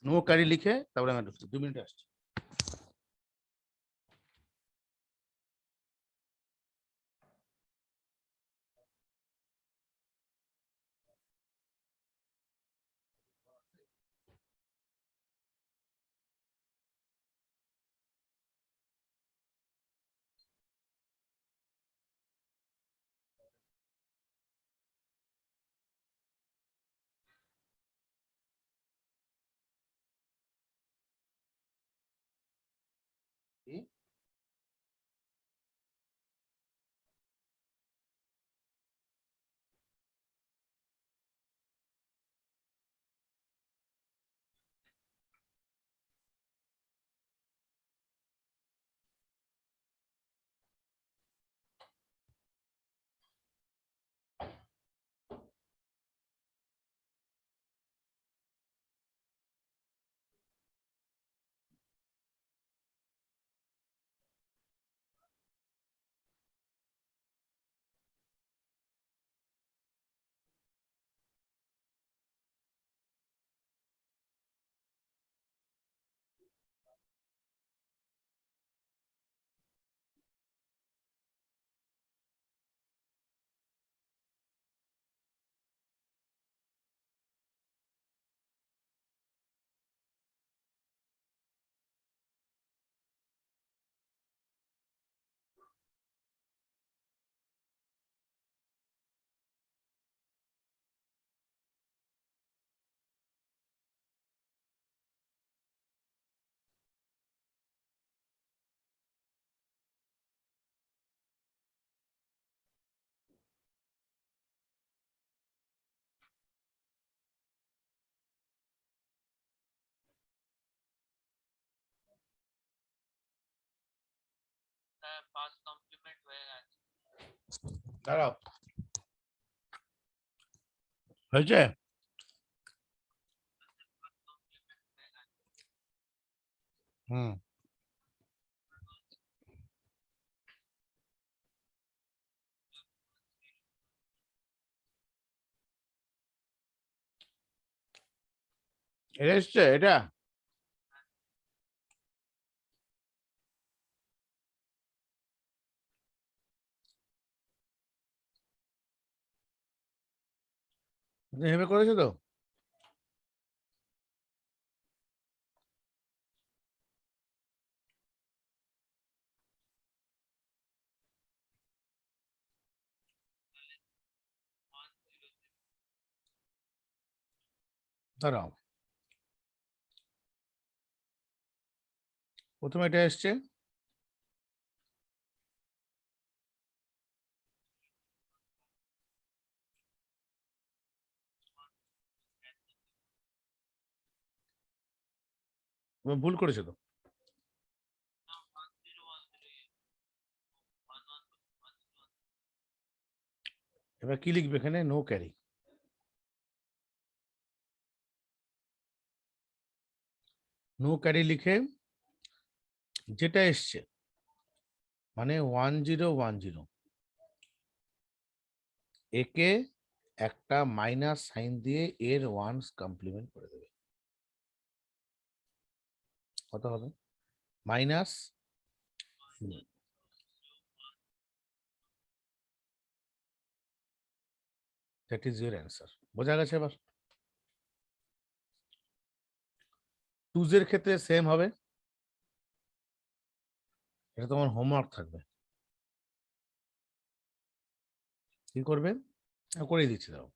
নো ক্যারি লিখে তারপরে আমি ঢুকছি, 2 মিনিটে আসছি। কি? স্যার পাস কমপ্লিমেন্ট হয়ে গেছে। দাঁড়াও, হয়েছে? হুম, এটা এসছে এটা। তুমি এভাবে করেছো তো? দাঁড়াও, প্রথমে এটা এসছে, তুমি ভুল করেছো তো। এবার কি লিখবে এখানে? No carry. নো ক্যারি লিখে যেটা এসছে মানে 1010, একে একটা মাইনাস সাইন দিয়ে এর ওয়ান্স কমপ্লিমেন্ট করে দেবে। কত হবে? Minus, that is your answer. বোঝা গেছে এবার? টুজ এর ক্ষেত্রে সেম হবে, এটা তোমার হোমওয়ার্ক থাকবে। কি করবে? করে দিচ্ছি, দাও।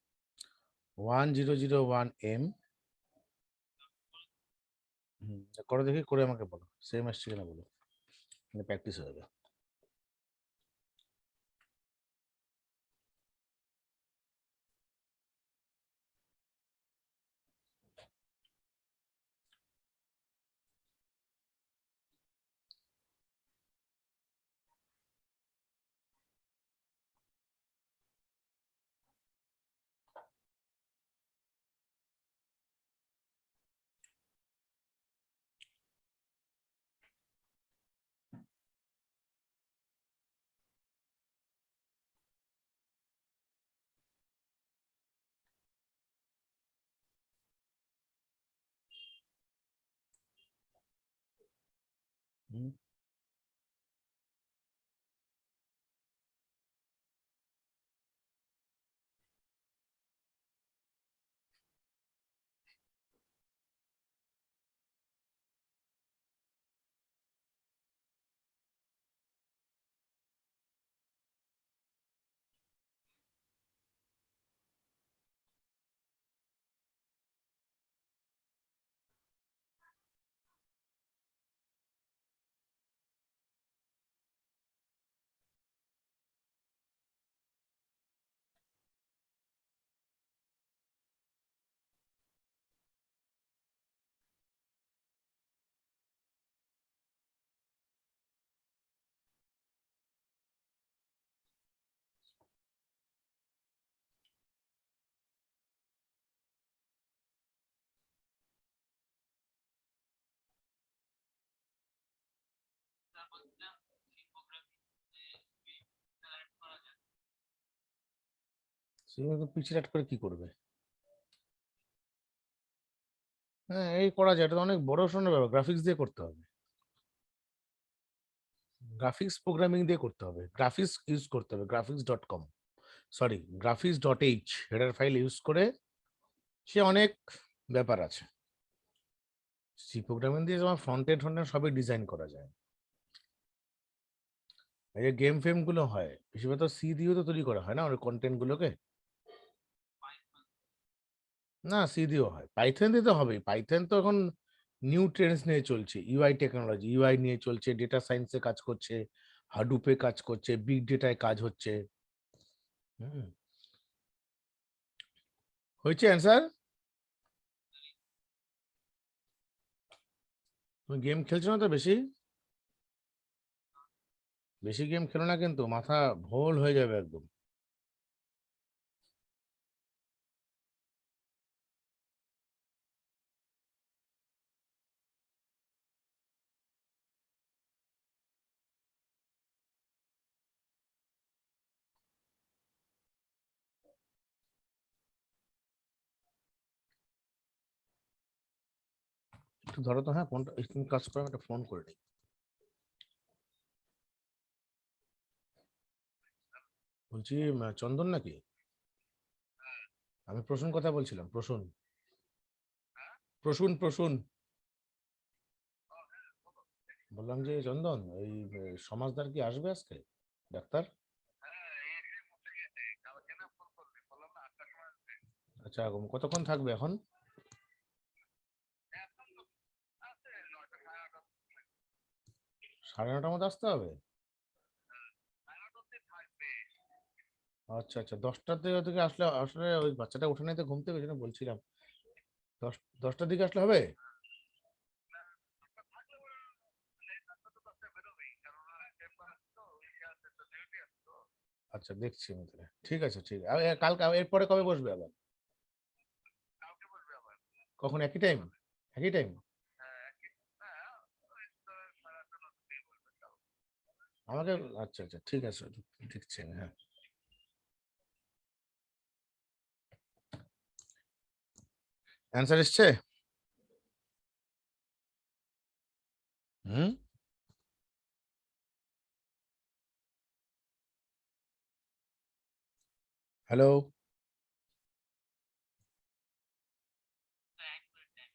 1001 M। করো দেখি, করে আমাকে বলো সেম আসছে কিনা বলো, প্র্যাকটিস হয়ে যাবে। হুম, পিছিয়ে করে কি করবে? হ্যাঁ, এই করা যায়, এটা তো অনেক বড় সড়ো ব্যাপার, গ্রাফিক্স দিয়ে করতে হবে। গ্রাফিক্স প্রোগ্রামিং দিয়ে করতে হবে, গ্রাফিক্স ইউজ করতে হবে, graphics.com, sorry graphics.h header file use করে। সে অনেক ব্যাপার আছে। সি প্রোগ্রামিং দিয়ে তোমার ফ্রন্ট এন্ড সবই ডিজাইন করা যায়। এই যে গেম ফেম গুলো হয় বেশিরভাগ তো সি দিয়েও তো তৈরি করা হয় না, ওই কন্টেন্ট গুলোকে। না, সি দিয়েও হয়, পাইথন দিয়ে তো হবেই। পাইথন তো এখন নিউ ট্রেন্ডস নিয়ে চলছে, ইউআই টেকনোলজি, ইউআই নিয়ে চলছে, ডেটা সায়েন্সে কাজ করছে, হাডুপে কাজ করছে, বিগ ডেটায় কাজ হচ্ছে। হুম, হয়েছে অ্যান্সার। তুমি গেম খেলছো না তো বেশি? বেশি গেম খেলো না কিন্তু, মাথা ভোল হয়ে যাবে একদম। একটু ধরো তো, হ্যাঁ ফোনটা তুমি কাজ করো, আমি একটা ফোন করে নিই। বলছি চন্দন নাকি? আমি প্রসূন কথা বলছিলাম, প্রসূন। প্রসূন প্রসূন। বললাম যে চন্দন, এই সমাজদার কি আসবে আজকে, ডাক্তার? আচ্ছা, কতক্ষণ থাকবে এখন? 9:30টার মধ্যে আসতে হবে? আচ্ছা আচ্ছা, 10টার দিকে থেকে আসলে, আসলে ওই বাচ্চাটা উঠে নিতে ঘুম থেকে, ওই জন্য বলছিলাম। 10টার দিকে আসলে হবে? আচ্ছা দেখছি আমি তাহলে। ঠিক আছে, ঠিক আছে। কালকে এরপরে কবে বসবে আবার? কখন, একই টাইম? একই টাইম? আমাকে, আচ্ছা আচ্ছা ঠিক আছে, দেখছি আমি, হ্যাঁ। অ্যান্সার এসছে? হুম। হ্যালো। এক মিনিট।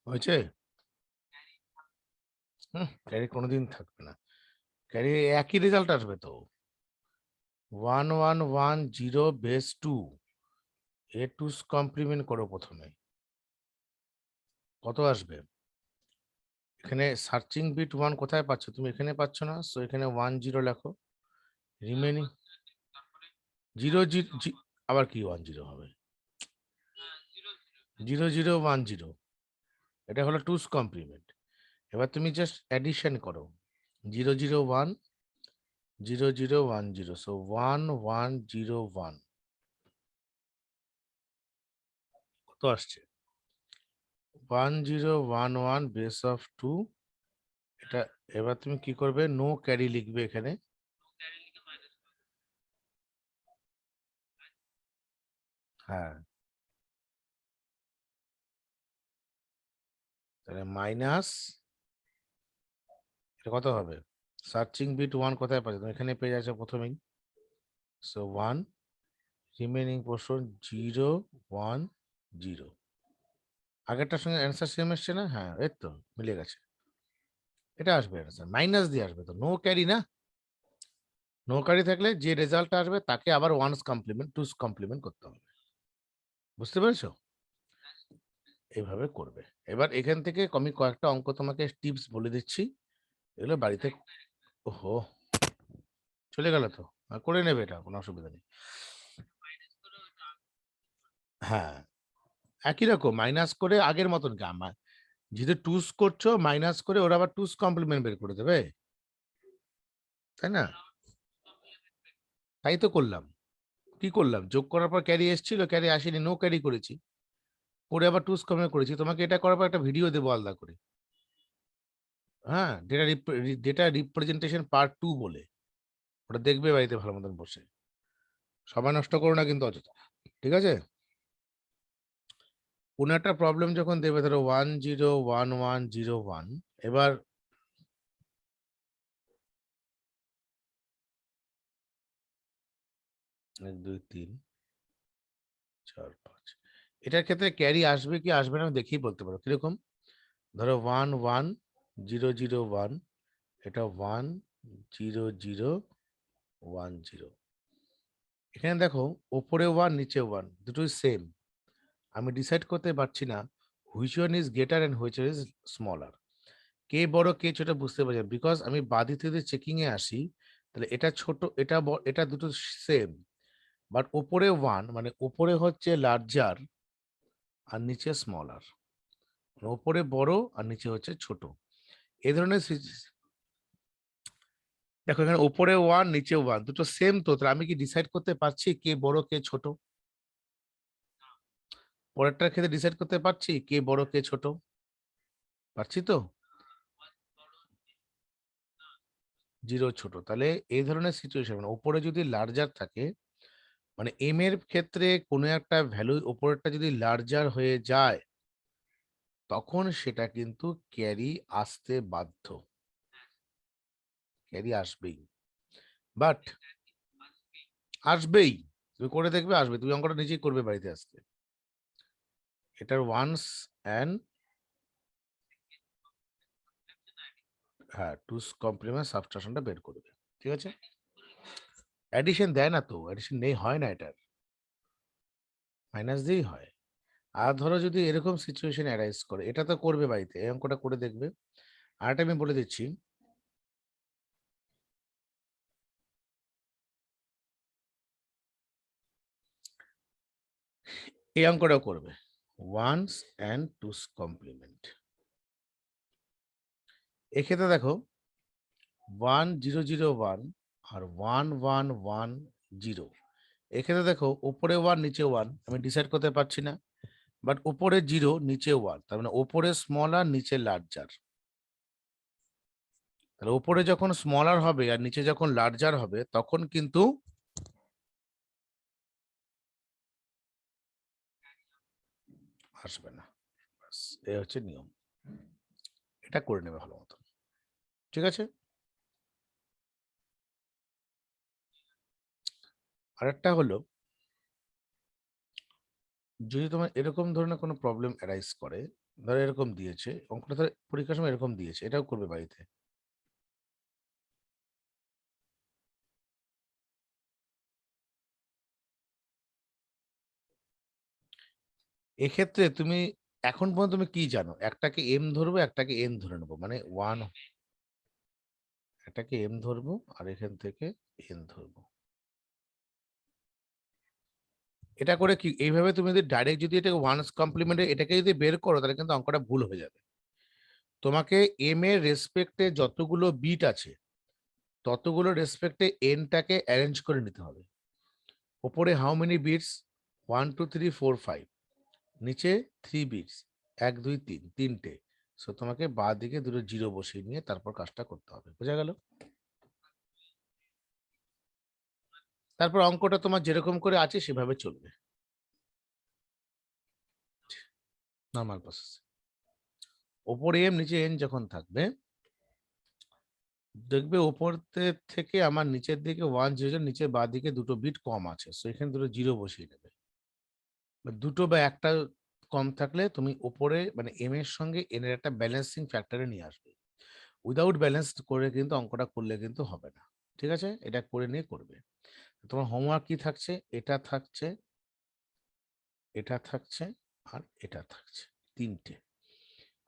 হয়েছে? হুম, ক্যারি কোনোদিন থাকবে না। ক্যারি একই রেজাল্ট আসবে তো। 1110 বেস 2, A2 কমপ্লিমেন্ট করো প্রথমে, কত আসবে? এখানে সার্চিং বিট 1 কোথায় পাচ্ছ তুমি? এখানে পাচ্ছ না, সো এখানে 10 লেখো। রিমেনিং তারপরে জিরো আবার কি 10 হবে? 0 0010, এটা হলো 2's কমপ্লিমেন্ট। এবার তুমি জাস্ট অ্যাডিশন করো, 0010010, সো 1101। কত আসছে? 1011 বেস 2। এটা, এবার তুমি কি করবে, নো ক্যারি লিখবে এখানে। ক্যারি লিখে মাইনাস হ্যাঁ, তাহলে মাইনাস এটা কত হবে? সার্চিং বিট 1 কোথায় পাচ্ছ? তুমি এখানে পেয়ে যাচ্ছ প্রথমেই। So 1, remaining portion 0 1 0। আগেরটার সঙ্গে অ্যান্সার সেম এসছে না? হ্যাঁ, এই তো মিলে গেছে। এটা আসবে অ্যান্সার, মাইনাস দিয়ে আসবে তো, নো ক্যারি না। নো ক্যারি থাকলে যে রেজাল্ট আসবে তাকে আবার ওয়ান্স কমপ্লিমেন্ট টুস কমপ্লিমেন্ট করতে হবে। বুঝতে পেরেছো? এইভাবে করবে। এবার এখান থেকে আমি কয়েকটা অঙ্ক তোমাকে টিপস বলে দিচ্ছি, এগুলো বাড়িতে। ওহো, চলে গেল তো, করে নেবে, এটা কোনো অসুবিধা নেই। হ্যাঁ, একই রকম মাইনাস করে আগের মতন কি আমার, যেহেতু টুস করছো মাইনাস করে ওরা আবার টুস কমপ্লিমেন্ট বের করে দেবে, তাই না? তাই তো করলাম। কি করলাম? যোগ করার পর ক্যারি এসেছিল, ক্যারি আসেনি, নো ক্যারি করেছি, করে আবার টুস কমপ্লিমেন্ট করেছি। তোমাকে এটা করার পর একটা ভিডিও দেবো আলাদা করে। হ্যাঁ, ডেটা রিপ্রেজেন্টেশন পার্ট 2 বলে, ওটা দেখবে বাড়িতে ভালো মতন বসে। সময় নষ্ট করো না কিন্তু অযথা, ঠিক আছে? কোনো একটা প্রবলেম যখন দেবে, ধরো 1 0 1 1 0 1, এবার 1 2 3 4 5, এটার ক্ষেত্রে ক্যারি আসবে কি আসবে না দেখেই বলতে পারো। কিরকম? ধরো 1 1 0 0 1, এটা 1 0 0 1 0। এখানে দেখো, ওপরে 1 নিচে 1 দুটোই সেম। আমি ডিসাইড করতে পারছি না which one is greater and which one is smaller. কে বড় কে ছোট বুঝতে পারছি, বিকজ আমি বাদিক থেকে চেকিং এ আসি, তাহলে এটা ছোট এটা এটা দুটো সেম, বাট ওপরে 1 মানে ওপরে হচ্ছে লার্জার আর নিচে স্মলার, ওপরে বড় আর নিচে হচ্ছে ছোট। এই ধরনের দেখো এখানে ওপরে 1 নিচে 1 দুটো সেম, তো তাহলে আমি কি ডিসাইড করতে পারছি কে বড় কে ছোট? পরেরটার ক্ষেত্রে ডিসাইড করতে পারছি কে বড় কে ছোট? পারছি তো। 0 ছোট, তাহলে এই ধরনের সিচুয়েশন মানে উপরে যদি লার্জার থাকে, মানে এম এর ক্ষেত্রে কোনো একটা ভ্যালু উপরেরটা যদি লার্জার হয়ে যায়, তখন সেটা কিন্তু ক্যারি আসতে বাধ্য, ক্যারি আসবেই। বাট আসবেই, তুমি করে দেখবে আসবে, তুমি অঙ্কটা নিজেই করবে বাড়িতে আজকে। এটার ওয়ান্স অ্যান্ড হ্যাঁ টুস কমপ্লিমেন্ট সাবট্রাকশনটা বের করবে, ঠিক আছে? অ্যাডিশন দেয় না তো, অ্যাডিশন নেই, হয় না, এটার মাইনাস দিয়েই হয়। আর ধরো যদি এরকম সিচুয়েশন অ্যারাইজ করে, এটা তো করবে বাড়িতে, এই অঙ্কটা করে দেখবে। আরেকটা আমি বলে দিচ্ছি, এই অঙ্কটাও করবে, ওয়ান্স অ্যান্ড টুস কমপ্লিমেন্ট। এক্ষেত্রে দেখো 1 0 0 1 আর 1 1 1 0, এক্ষেত্রে দেখো উপরে 1 নিচে 1 আমি ডিসাইড করতে পারছি না, বাট উপরে 0 নিচে 1, তার মানে উপরে স্মলার নিচে লার্জার। তাহলে উপরে যখন স্মলার হবে আর নিচে যখন লার্জার হবে, তখন কিন্তু আসবে না। ব্যাস, এই হচ্ছে নিয়ম, এটা করে নেবে ভালো মতো, ঠিক আছে? আরেকটা হলো, যদি তোমার এরকম ধরনের কোনো প্রবলেম অ্যারাইজ করে, ধরো এরকম দিয়েছে অঙ্কটা, ধরো পরীক্ষার সময় এরকম দিয়েছে, এটাও করবে বাড়িতে। এক্ষেত্রে তুমি এখন পর্যন্ত তুমি কি জানো, একটাকে এম ধরবো একটাকে এন ধরে নেবো, মানে ওয়ান, একটাকে এম ধরবো আর এখান থেকে এন ধরবো। এটা করে কি, এইভাবে তুমি যদি ডাইরেক্ট যদি এটাকে ওয়ান্স কমপ্লিমেন্টে এটাকে যদি বের করো, তাহলে কিন্তু অঙ্কটা ভুল হয়ে যাবে। তোমাকে এম এর রেসপেক্টে যতগুলো বিট আছে, ততগুলো রেসপেক্টে এনটাকে অ্যারেঞ্জ করে নিতে হবে। ওপরে হাউ মেনি বিটস? 1 2 3 4 5, নিচে 3 বিটস 1 2 3 তিনটে। সো তোমাকে বাঁ দিকে দুটো জিরো বসিয়ে নিয়ে তারপর কাজটা করতে হবে, বোঝা গেল? তারপর অঙ্কটা তোমার যেরকম করে আছে সেভাবে চলবে, নর্মাল প্রসেস। ওপরে এম নিচে এন যখন থাকবে, দেখবে ওপর থেকে আমার নিচের দিকে 1 0 নিচে বাঁ দিকে দুটো বিট কম আছে, সো এখানে দুটো জিরো বসিয়ে নেবে। দুটো বা একটা কম থাকলে তুমি ওপরে মানে এম এর সঙ্গে এন এর একটা ব্যালেন্সিং ফ্যাক্টরে নিয়ে আসবে। উইদাউট ব্যালেন্স করে কিন্তু অঙ্কটা করলে কিন্তু হবে না। ঠিক আছে, এটা করে নিয়ে করবে। তোমার হোমওয়ার্ক কি থাকছে? এটা থাকছে, এটা থাকছে, আর এটা থাকছে, তিনটে।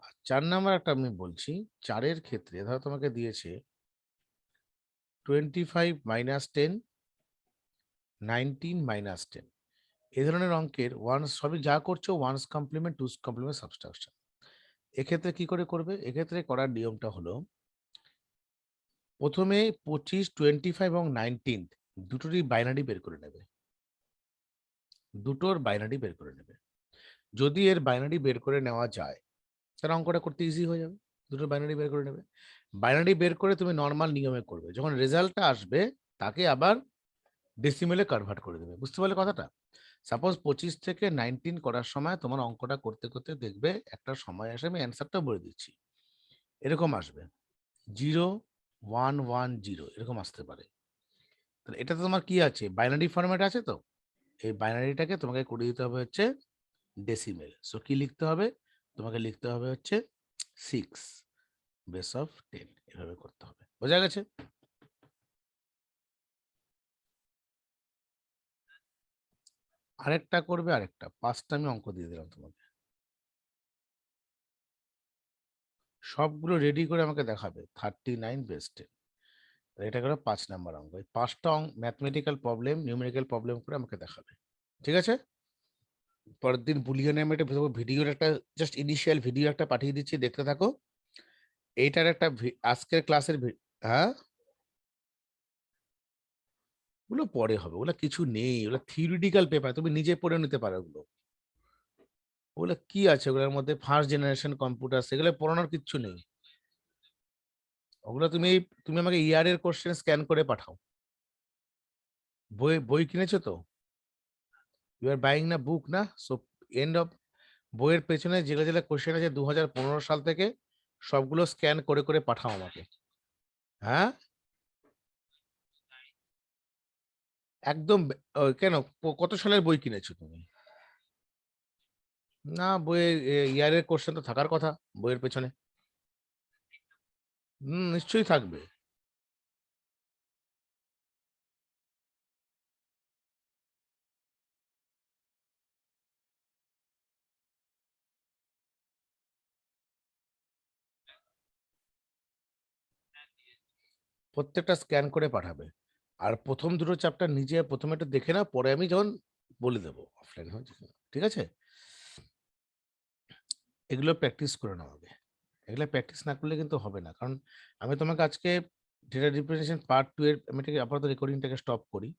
আর 4 নাম্বার একটা আমি বলছি, 4-এর ক্ষেত্রে ধরো তোমাকে দিয়েছে 25 - 10, 19 - 10। এই ধরনের অঙ্কের ওয়ান্স সবই যা করছো one's complement, two's complement, subtraction. এক্ষেত্রে কি করে করবে? এক্ষেত্রে করার নিয়মটা হলো, প্রথমে 25, 25 এবং 19 দুটোরই বাইনারি বের করে নেবে। দুটোর বাইনারি বের করে নেবে। যদি এর বাইনারি বের করে নেওয়া যায়, তাহলে অঙ্কটা করতে ইজি হয়ে যাবে। দুটোর বাইনারি বের করে নেবে। বাইনারি বের করে তুমি নর্মাল নিয়মে করবে। যখন রেজাল্টটা আসবে তাকে আবার ডেসিমেলে কনভার্ট করে দেবে। বুঝতে পারলে কথাটা? সাপোজ 25 থেকে 19 করার সময় তোমার অঙ্কটা করতে করতে দেখবে একটা সময় আসে, আমি অ্যান্সারটা বলে দিচ্ছি, এরকম আসবে 0 1 1 0 এরকম আসতে পারে। তাহলে এটা তো তোমার কি আছে? বাইনারি ফরম্যাট আছে তো। এই বাইনারিটাকে তোমাকে করে দিতে হবে হচ্ছে ডেসিমেল। সো কি লিখতে হবে? তোমাকে লিখতে হবে হচ্ছে 6/10 এভাবে করতে হবে। বোঝা গেছে? আরেকটা করবে, আরেকটা 5টা আমি অঙ্ক দিয়ে দিলাম তোমাকে, সবগুলো রেডি করে আমাকে দেখাবে 39/10। এটা করে 5 নাম্বার অঙ্ক। এই 5টা ম্যাথমেটিক্যাল প্রবলেম, নিউমেরিক্যাল প্রবলেম করে আমাকে দেখাবে। ঠিক আছে? পরের দিন বুলিয়ানে আমি একটা ভিডিওর একটা জাস্ট ইনিশিয়াল ভিডিও একটা পাঠিয়ে দিচ্ছি, দেখতে থাকো। এইটার একটা আজকের ক্লাসের হ্যাঁ, ওগুলো পরে হবে, ওগুলো কিছু নেই, ওগুলো থিওরিটিক্যাল পেপার, তুমি নিজে পড়ে নিতে পারো ওগুলো। ওগুলো কি আছে ওগুলোর মধ্যে? ফার্স্ট জেনারেশন কম্পিউটার, সেগুলো পড়ানোর কিচ্ছু নেই। ওগুলো তুমি তুমি আমাকে ইয়ারের কোশ্চেন স্ক্যান করে পাঠাও। বই বই কিনেছো তো? ইউ আর বাইং না বুক না? সো এন্ড অফ বইয়ের পেছনে যেগুলো যেগুলো কোশ্চেন আছে 2015 সাল থেকে, সবগুলো স্ক্যান করে করে পাঠাও আমাকে। হ্যাঁ, একদম। কেন, কত সালের বই কিনেছো তুমি? না, বইয়ের ইয়ারের কোশ্চেন তো থাকার কথা বইয়ের পেছনে। নিশ্চয়ই থাকবে। প্রত্যেকটা স্ক্যান করে পাঠাবে। আর প্রথম দুটো চ্যাপ্টার নিজে প্রথমে একটু দেখে নাও, পরে আমি যখন বলে দেবো অফলাইন হয়, ঠিক আছে? এগুলো প্র্যাকটিস করে নাও আগে। এগুলো প্র্যাকটিস না করলে কিন্তু হবে না, কারণ আমি তোমাকে আজকে ডেটা রিপ্রেজেন্টেশন পার্ট 2 এর আমি এটাকে আপাতত রেকর্ডিংটাকে স্টপ করি।